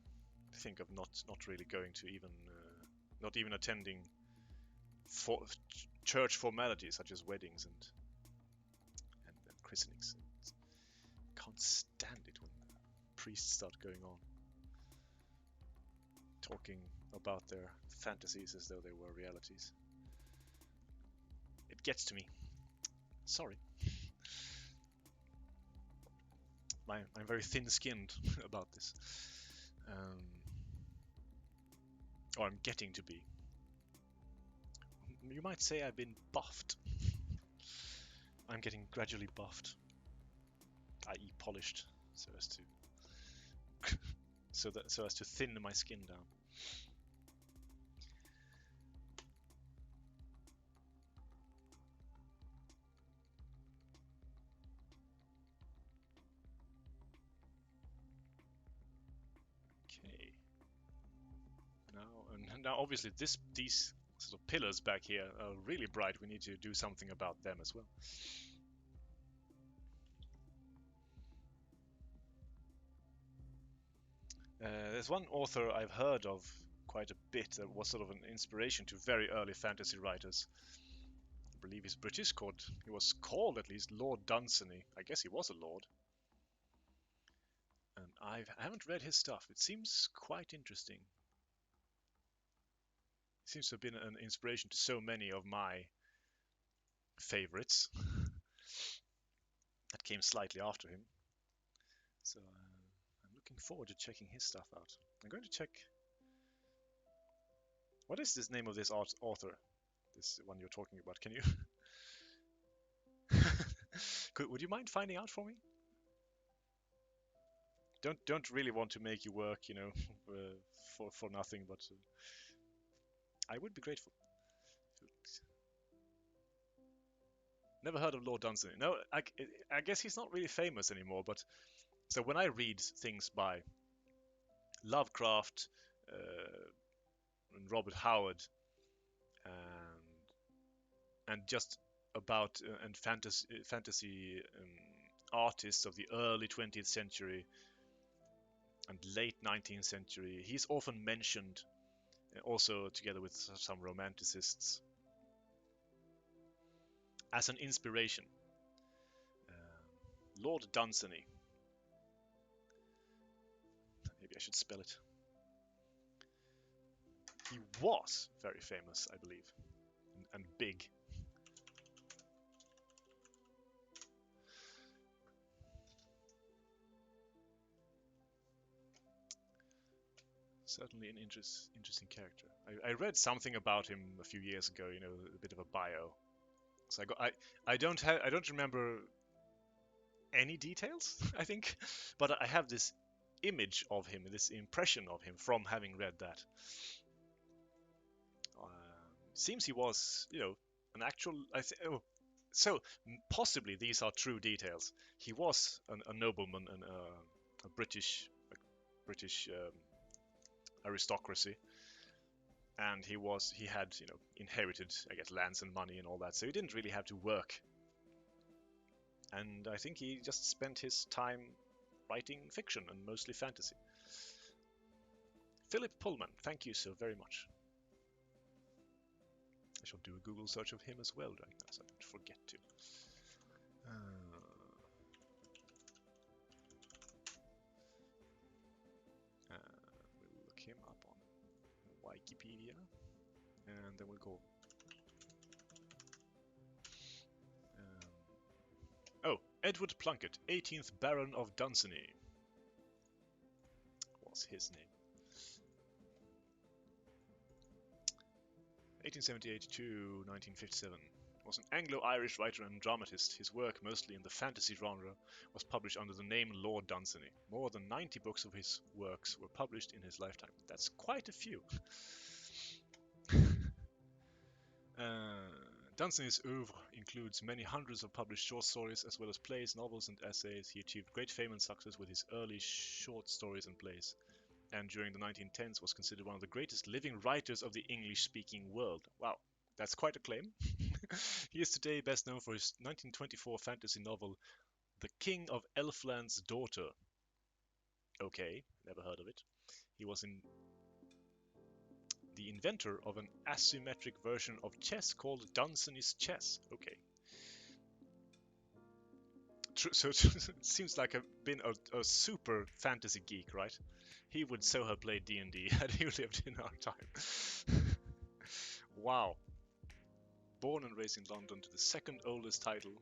think of not really going to even... not even attending church formalities such as weddings and christenings. Can't stand it when priests start going on talking about their fantasies as though they were realities. It gets to me. Sorry. I'm very thin-skinned about this. Or I'm getting to be. You might say I've been buffed. I'm getting gradually buffed, i.e. polished, so as to thin my skin down. Okay. Now obviously these sort of pillars back here are really bright. We need to do something about them as well. There's one author I've heard of quite a bit that was sort of an inspiration to very early fantasy writers. I believe he's British. He was called at least Lord Dunsany. I guess he was a lord. And I haven't read his stuff. It seems quite interesting. It seems to have been an inspiration to so many of my favorites that came slightly after him. So I'm looking forward to checking his stuff out. I'm going to check... What is this name of this author? This one you're talking about. Can you... Would you mind finding out for me? Don't really want to make you work, you know, for nothing, but I would be grateful. Never heard of Lord Dunsany. No, I guess he's not really famous anymore. But so when I read things by Lovecraft and Robert Howard and just about and fantasy artists of the early 20th century and late 19th century, he's often mentioned, also together with some romanticists, as an inspiration. Lord Dunsany. Maybe I should spell it. He was very famous, I believe, and big. Certainly an interesting character. I read something about him a few years ago, you know, a bit of a bio. So I don't remember any details, I think, but I have this image of him, this impression of him from having read that. Seems he was, you know, an actual. So possibly these are true details. He was a nobleman and a British aristocracy, and he had, you know, inherited, I guess, lands and money and all that. So he didn't really have to work, and I think he just spent his time writing fiction and mostly fantasy. Philip Pullman, thank you so very much. I shall do a Google search of him as well right now, so I don't forget to. We'll look him up on Wikipedia, and then we'll go. Oh, Edward Plunkett, 18th Baron of Dunsany, was his name. 1878 to 1957. Was an Anglo-Irish writer and dramatist. His work, mostly in the fantasy genre, was published under the name Lord Dunsany. More than 90 books of his works were published in his lifetime. That's quite a few. Dunsany's oeuvre includes many hundreds of published short stories, as well as plays, novels, and essays. He achieved great fame and success with his early short stories and plays, and during the 1910s was considered one of the greatest living writers of the English-speaking world. Wow, that's quite a claim. He is today best known for his 1924 fantasy novel, The King of Elfland's Daughter. Okay, never heard of it. He was the inventor of an asymmetric version of chess called Dunsany's chess. Okay. So it seems like I've been a super fantasy geek, right? He would so have played D&D had he lived in our time. Wow. Born and raised in London to the second oldest title,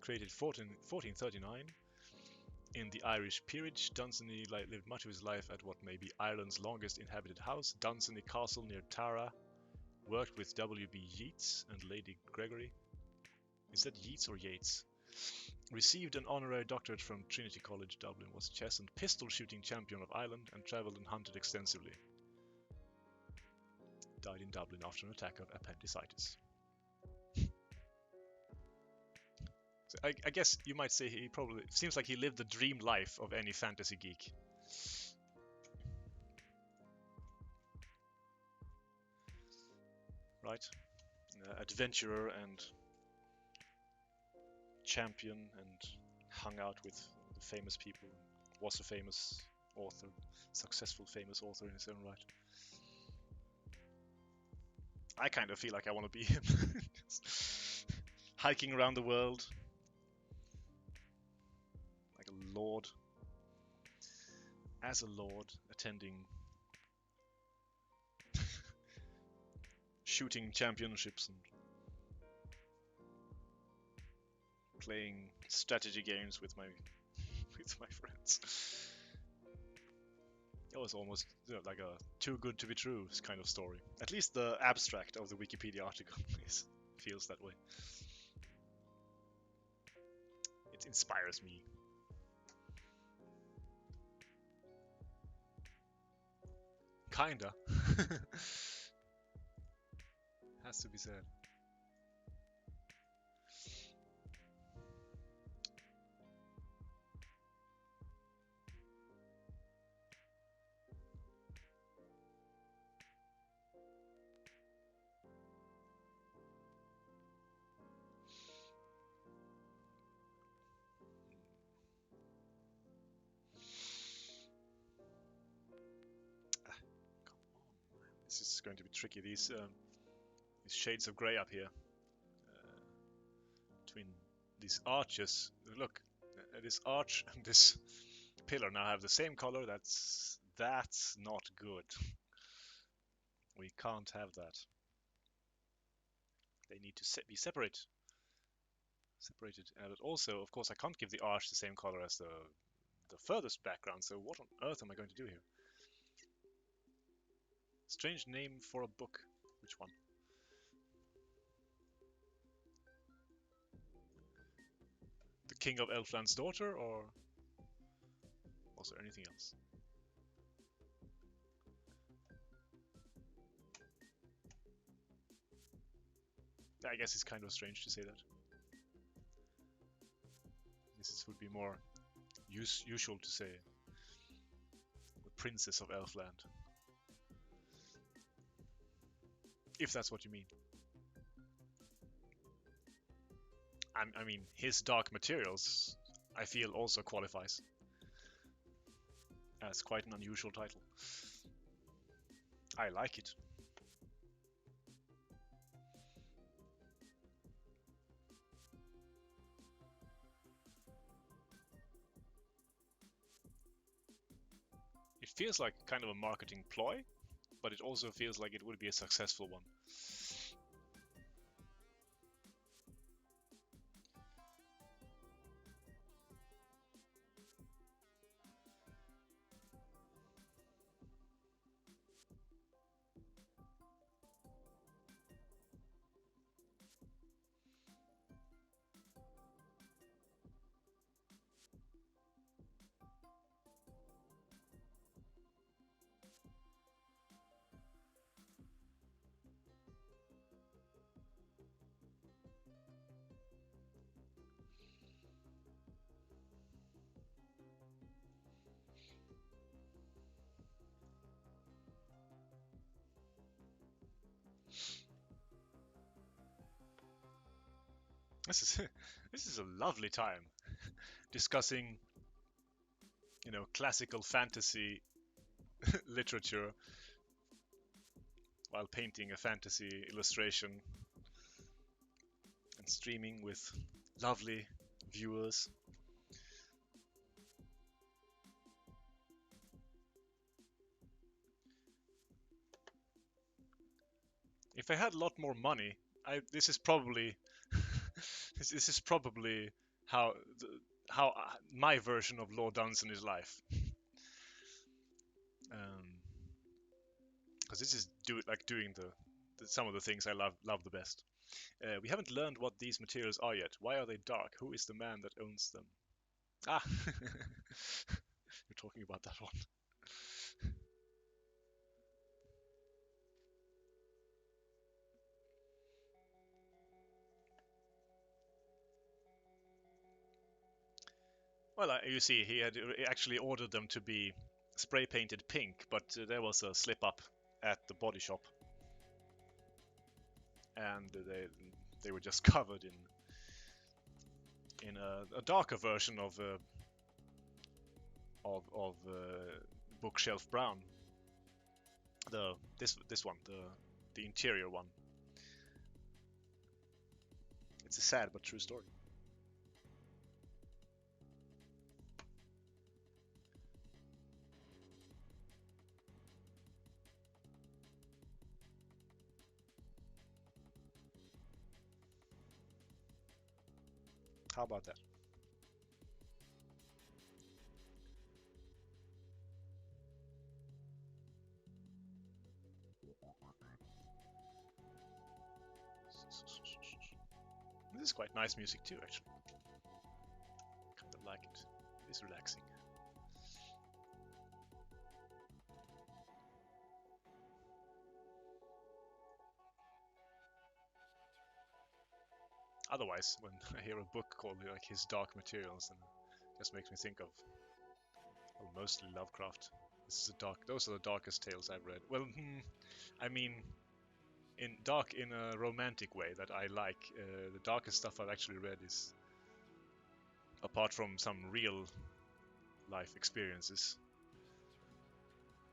created 1439 in the Irish peerage, Dunsany lived much of his life at what may be Ireland's longest inhabited house, Dunsany Castle near Tara. Worked with W.B. Yeats and Lady Gregory. Is that Yeats or Yates? Received an honorary doctorate from Trinity College, Dublin. Was chess and pistol shooting champion of Ireland and travelled and hunted extensively. Died in Dublin after an attack of appendicitis. So I guess you might say he probably seems like he lived the dream life of any fantasy geek. Right? Adventurer and champion, and hung out with the famous people. Was a famous author, successful famous author in his own right. I kind of feel like I want to be him. Hiking around the world. Like a lord. As a lord, attending shooting championships and playing strategy games with my friends. It was almost, you know, like a too good to be true kind of story. At least the abstract of the Wikipedia article feels that way. It inspires me. Kinda. Has to be said. is going to be tricky. These shades of grey up here between these arches. Look, this arch and this pillar now have the same color. That's not good. We can't have that. They need to be separated. And also, of course, I can't give the arch the same color as the furthest background. So what on earth am I going to do here? Strange name for a book. Which one? The King of Elfland's Daughter, or was there anything else? I guess it's kind of strange to say that. This would be more usual to say the Princess of Elfland. If that's what you mean. I mean, his Dark Materials, I feel, also qualifies as quite an unusual title. I like it. It feels like kind of a marketing ploy, but it also feels like it would be a successful one. This is a lovely time discussing, you know, classical fantasy literature while painting a fantasy illustration and streaming with lovely viewers. If I had a lot more money, this is probably this is probably how my version of Lord Dunstan is life. Because this is doing some of the things I love the best. We haven't learned what these materials are yet. Why are they dark? Who is the man that owns them? Ah, you're talking about that one. Well, you see, he had actually ordered them to be spray painted pink, but there was a slip up at the body shop, and they were just covered in a darker version of bookshelf brown. This one, the interior one. It's a sad but true story. How about that? This is quite nice music too, actually. Kind of like it. It's relaxing. Otherwise, when I hear a book called like his Dark Materials, then it just makes me think of mostly Lovecraft. Those are the darkest tales I've read. Well, I mean, in a romantic way that I like. The darkest stuff I've actually read is, apart from some real life experiences,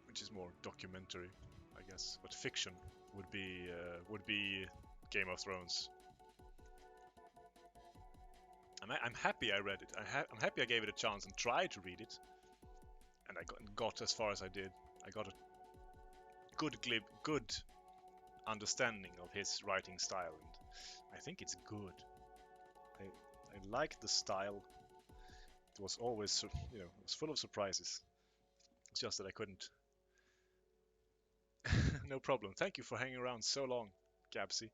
which is more documentary, I I guess. But fiction would be Game of Thrones. I'm happy I read it. I'm happy I gave it a chance and tried to read it, and I got as far as I did. I got a good understanding of his writing style, and I think it's good. I like the style. It was always, it was full of surprises. It's just that I couldn't. No problem. Thank you for hanging around so long, Gabsy.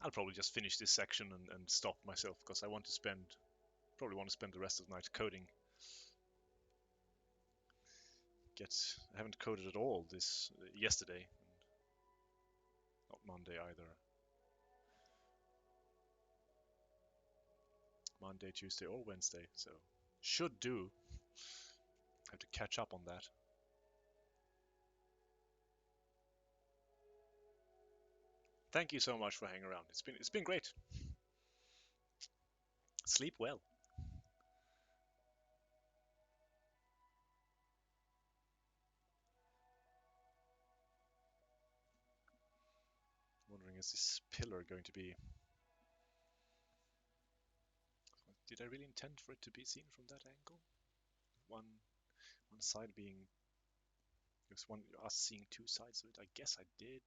I'll probably just finish this section and stop myself, because I probably want to spend the rest of the night coding. I haven't coded at all yesterday, not Monday either. Monday, Tuesday, or Wednesday, so should do. I have to catch up on that. Thank you so much for hanging around. It's been great. Sleep well. Wondering, is this pillar going to be... Did I really intend for it to be seen from that angle? One side being... us seeing two sides of it? I guess I did.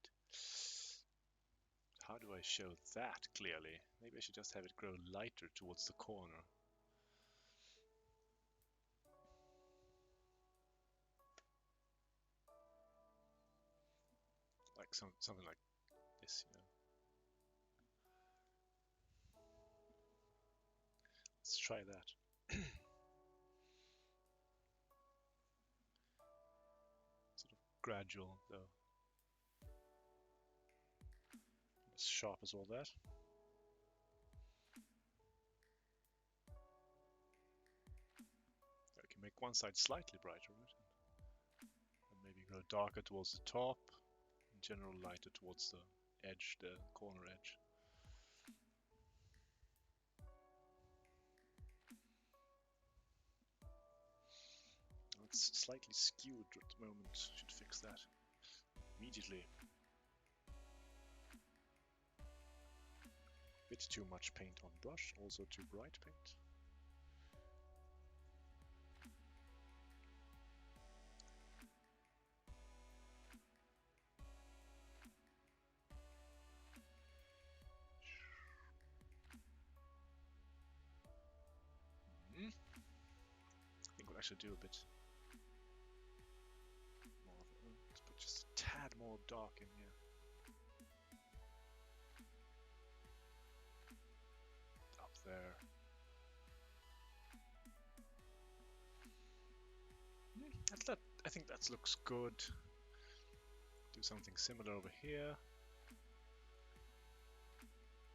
How do I show that clearly? Maybe I should just have it grow lighter towards the corner. Like something like this, Let's try that. Sort of gradual, though. As sharp as all that. I can make one side slightly brighter, right? And maybe go darker towards the top, in general lighter towards the edge, the corner edge. It's slightly skewed at the moment. Should fix that immediately. Bit too much paint on brush, also too bright paint. I think we'll actually do a bit more of it. Let's put just a tad more dark in here. Up there. I think that looks good. Do something similar over here.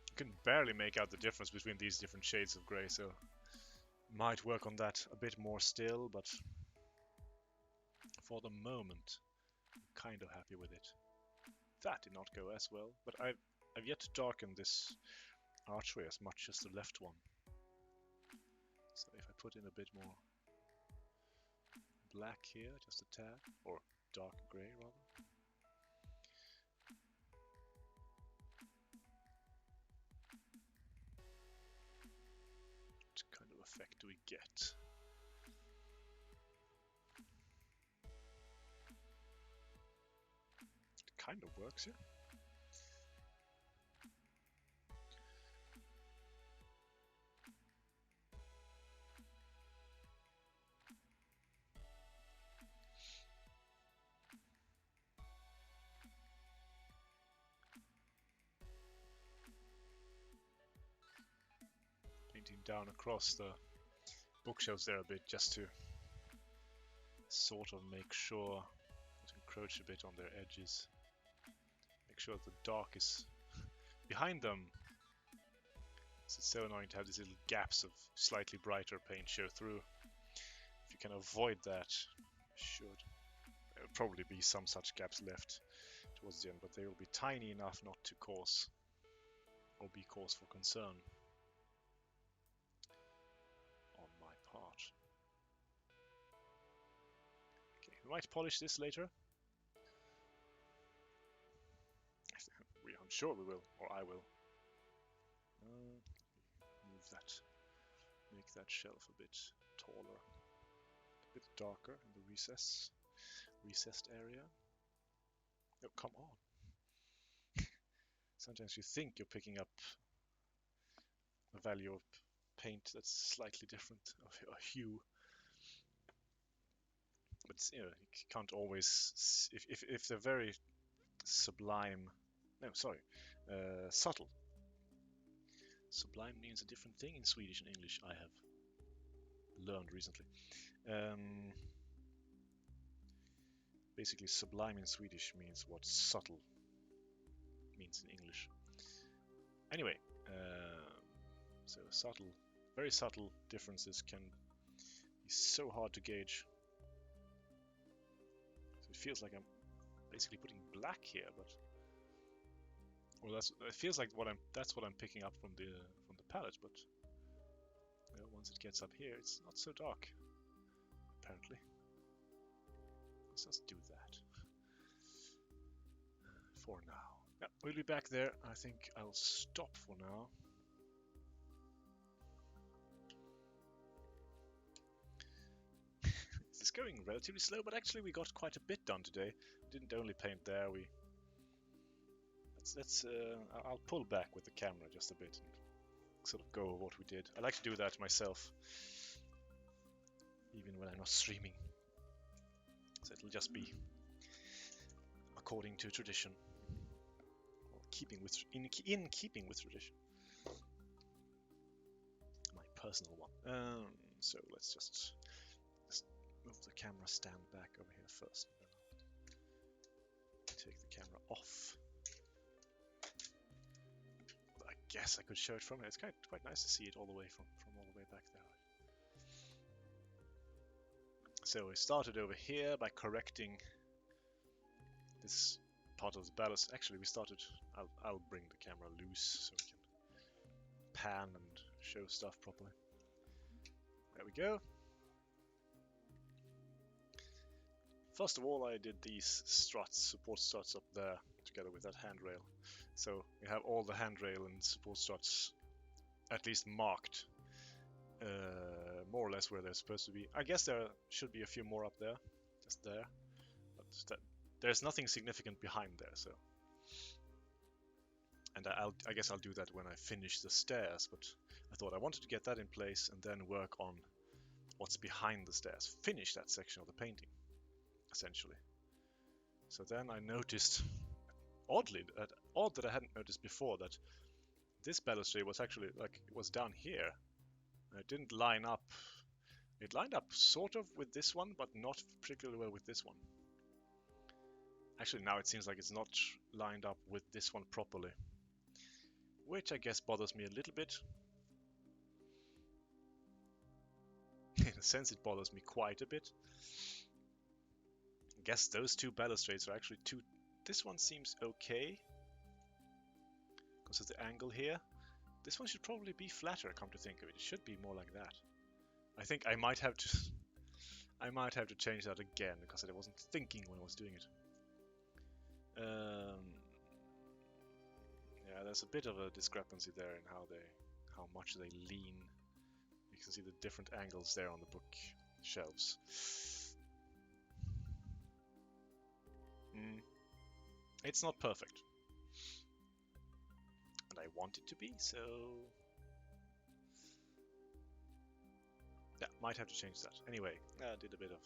You can barely make out the difference between these different shades of grey, so might work on that a bit more still, but for the moment, I'm kind of happy with it. That did not go as well, but I've yet to darken this archway as much as the left one. So if I put in a bit more black here, just a tad, or dark grey rather. What kind of effect do we get? It kind of works here. Down across the bookshelves there a bit, just to sort of make sure to encroach a bit on their edges. Make sure that the dark is behind them. It's so annoying to have these little gaps of slightly brighter paint show through. If you can avoid that, you should. There will probably be some such gaps left towards the end, but they will be tiny enough not to cause or be cause for concern. We might polish this later. Sure we will, or I will. Move that. Make that shelf a bit taller. A bit darker in the recessed area. Oh, come on. Sometimes you think you're picking up a value of paint that's slightly different, of a hue. But you know, you can't always, if they're very sublime, no, sorry, subtle. Sublime means a different thing in Swedish and English, I have learned recently. Basically, sublime in Swedish means what subtle means in English. Anyway, so subtle, very subtle differences can be so hard to gauge. So it feels like I'm basically putting black here, but well, it feels like that's what I'm picking up from the palette, but you know, once it gets up here, it's not so dark. Apparently, let's just do that for now. Yeah, we'll be back there. I think I'll stop for now. This is going relatively slow, but actually we got quite a bit done today. We didn't only paint there. I'll pull back with the camera just a bit and sort of go over what we did. I like to do that myself, even when I'm not streaming. So it'll just be according to tradition, or in keeping with tradition. My personal one. So let's just move the camera stand back over here first. Take the camera off. I guess I could show it from here. It's quite nice to see it all the way from all the way back there. So we started over here by correcting this part of the ballast. Actually, we started. I'll bring the camera loose so we can pan and show stuff properly. There we go. First of all, I did these struts, support struts up there, together with that handrail. So we have all the handrail and support struts at least marked, more or less where they're supposed to be. I guess there should be a few more up there, just there, but there's nothing significant behind there. So, and I guess I'll do that when I finish the stairs. But I thought I wanted to get that in place and then work on what's behind the stairs, finish that section of the painting, essentially. So then I noticed, odd that I hadn't noticed before, that this balustrade was actually it was down here. It didn't line up. It lined up sort of with this one, but not particularly well with this one. Actually, now it seems like it's not lined up with this one properly, which I guess bothers me a little bit. In a sense, it bothers me quite a bit. I guess those two balustrades are actually two. This one seems okay because of the angle here. This one should probably be flatter, come to think of it. It should be more like that. I think I might have to change that again because I wasn't thinking when I was doing it. Yeah, there's a bit of a discrepancy there in how much they lean. You can see the different angles there on the book shelves. It's not perfect. And I want it to be, so yeah, might have to change that. Anyway, I did a bit of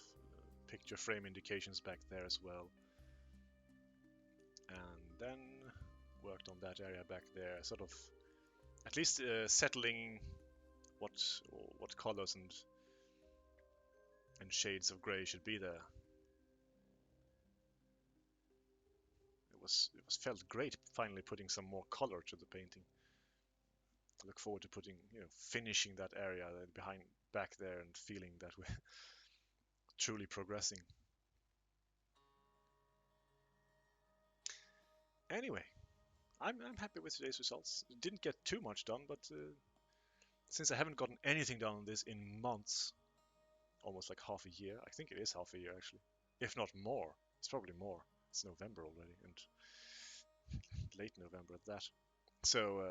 picture frame indications back there as well. And then worked on that area back there, sort of at least settling what colors and shades of grey should be there. It was felt great finally putting some more color to the painting. I look forward to finishing that area behind back there and feeling that we're truly progressing. Anyway, I'm happy with today's results. Didn't get too much done, but since I haven't gotten anything done on this in months, almost like half a year, I think it is half a year actually, if not more. It's probably more. It's November already, and late November at that. So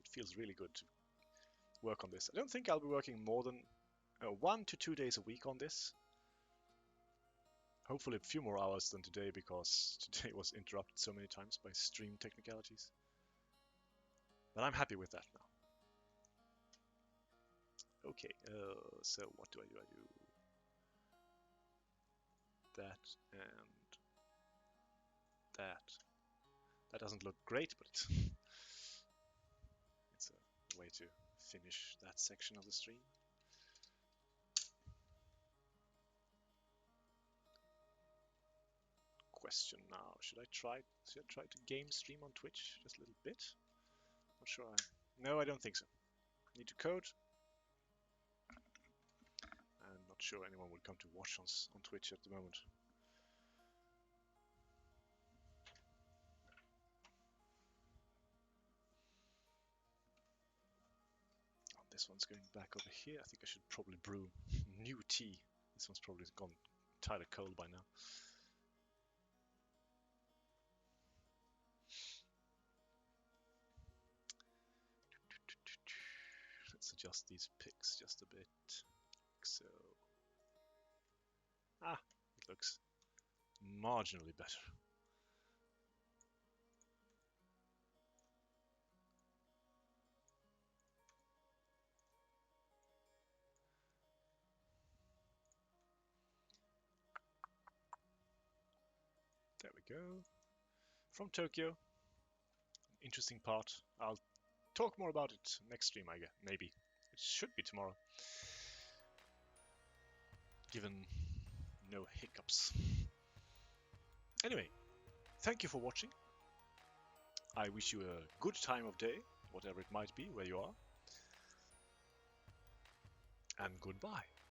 it feels really good to work on this. I don't think I'll be working more than 1 to 2 days a week on this. Hopefully a few more hours than today, because today was interrupted so many times by stream technicalities. But I'm happy with that now. Okay, so what do? I do that and that. That doesn't look great, but it's a way to finish that section of the stream. Question now, should I try to game stream on Twitch just a little bit? Not sure. No, I don't think so. Need to code. I'm not sure anyone will come to watch us on Twitch at the moment. Oh, this one's going back over here. I think I should probably brew new tea. This one's probably gone entirely cold by now. Let's adjust these picks just a bit. Like so. Ah, it looks marginally better. There we go. From Tokyo. Interesting part. I'll talk more about it next stream, I guess. Maybe. It should be tomorrow. Given no hiccups. Anyway, thank you for watching. I wish you a good time of day, whatever it might be, where you are. And goodbye.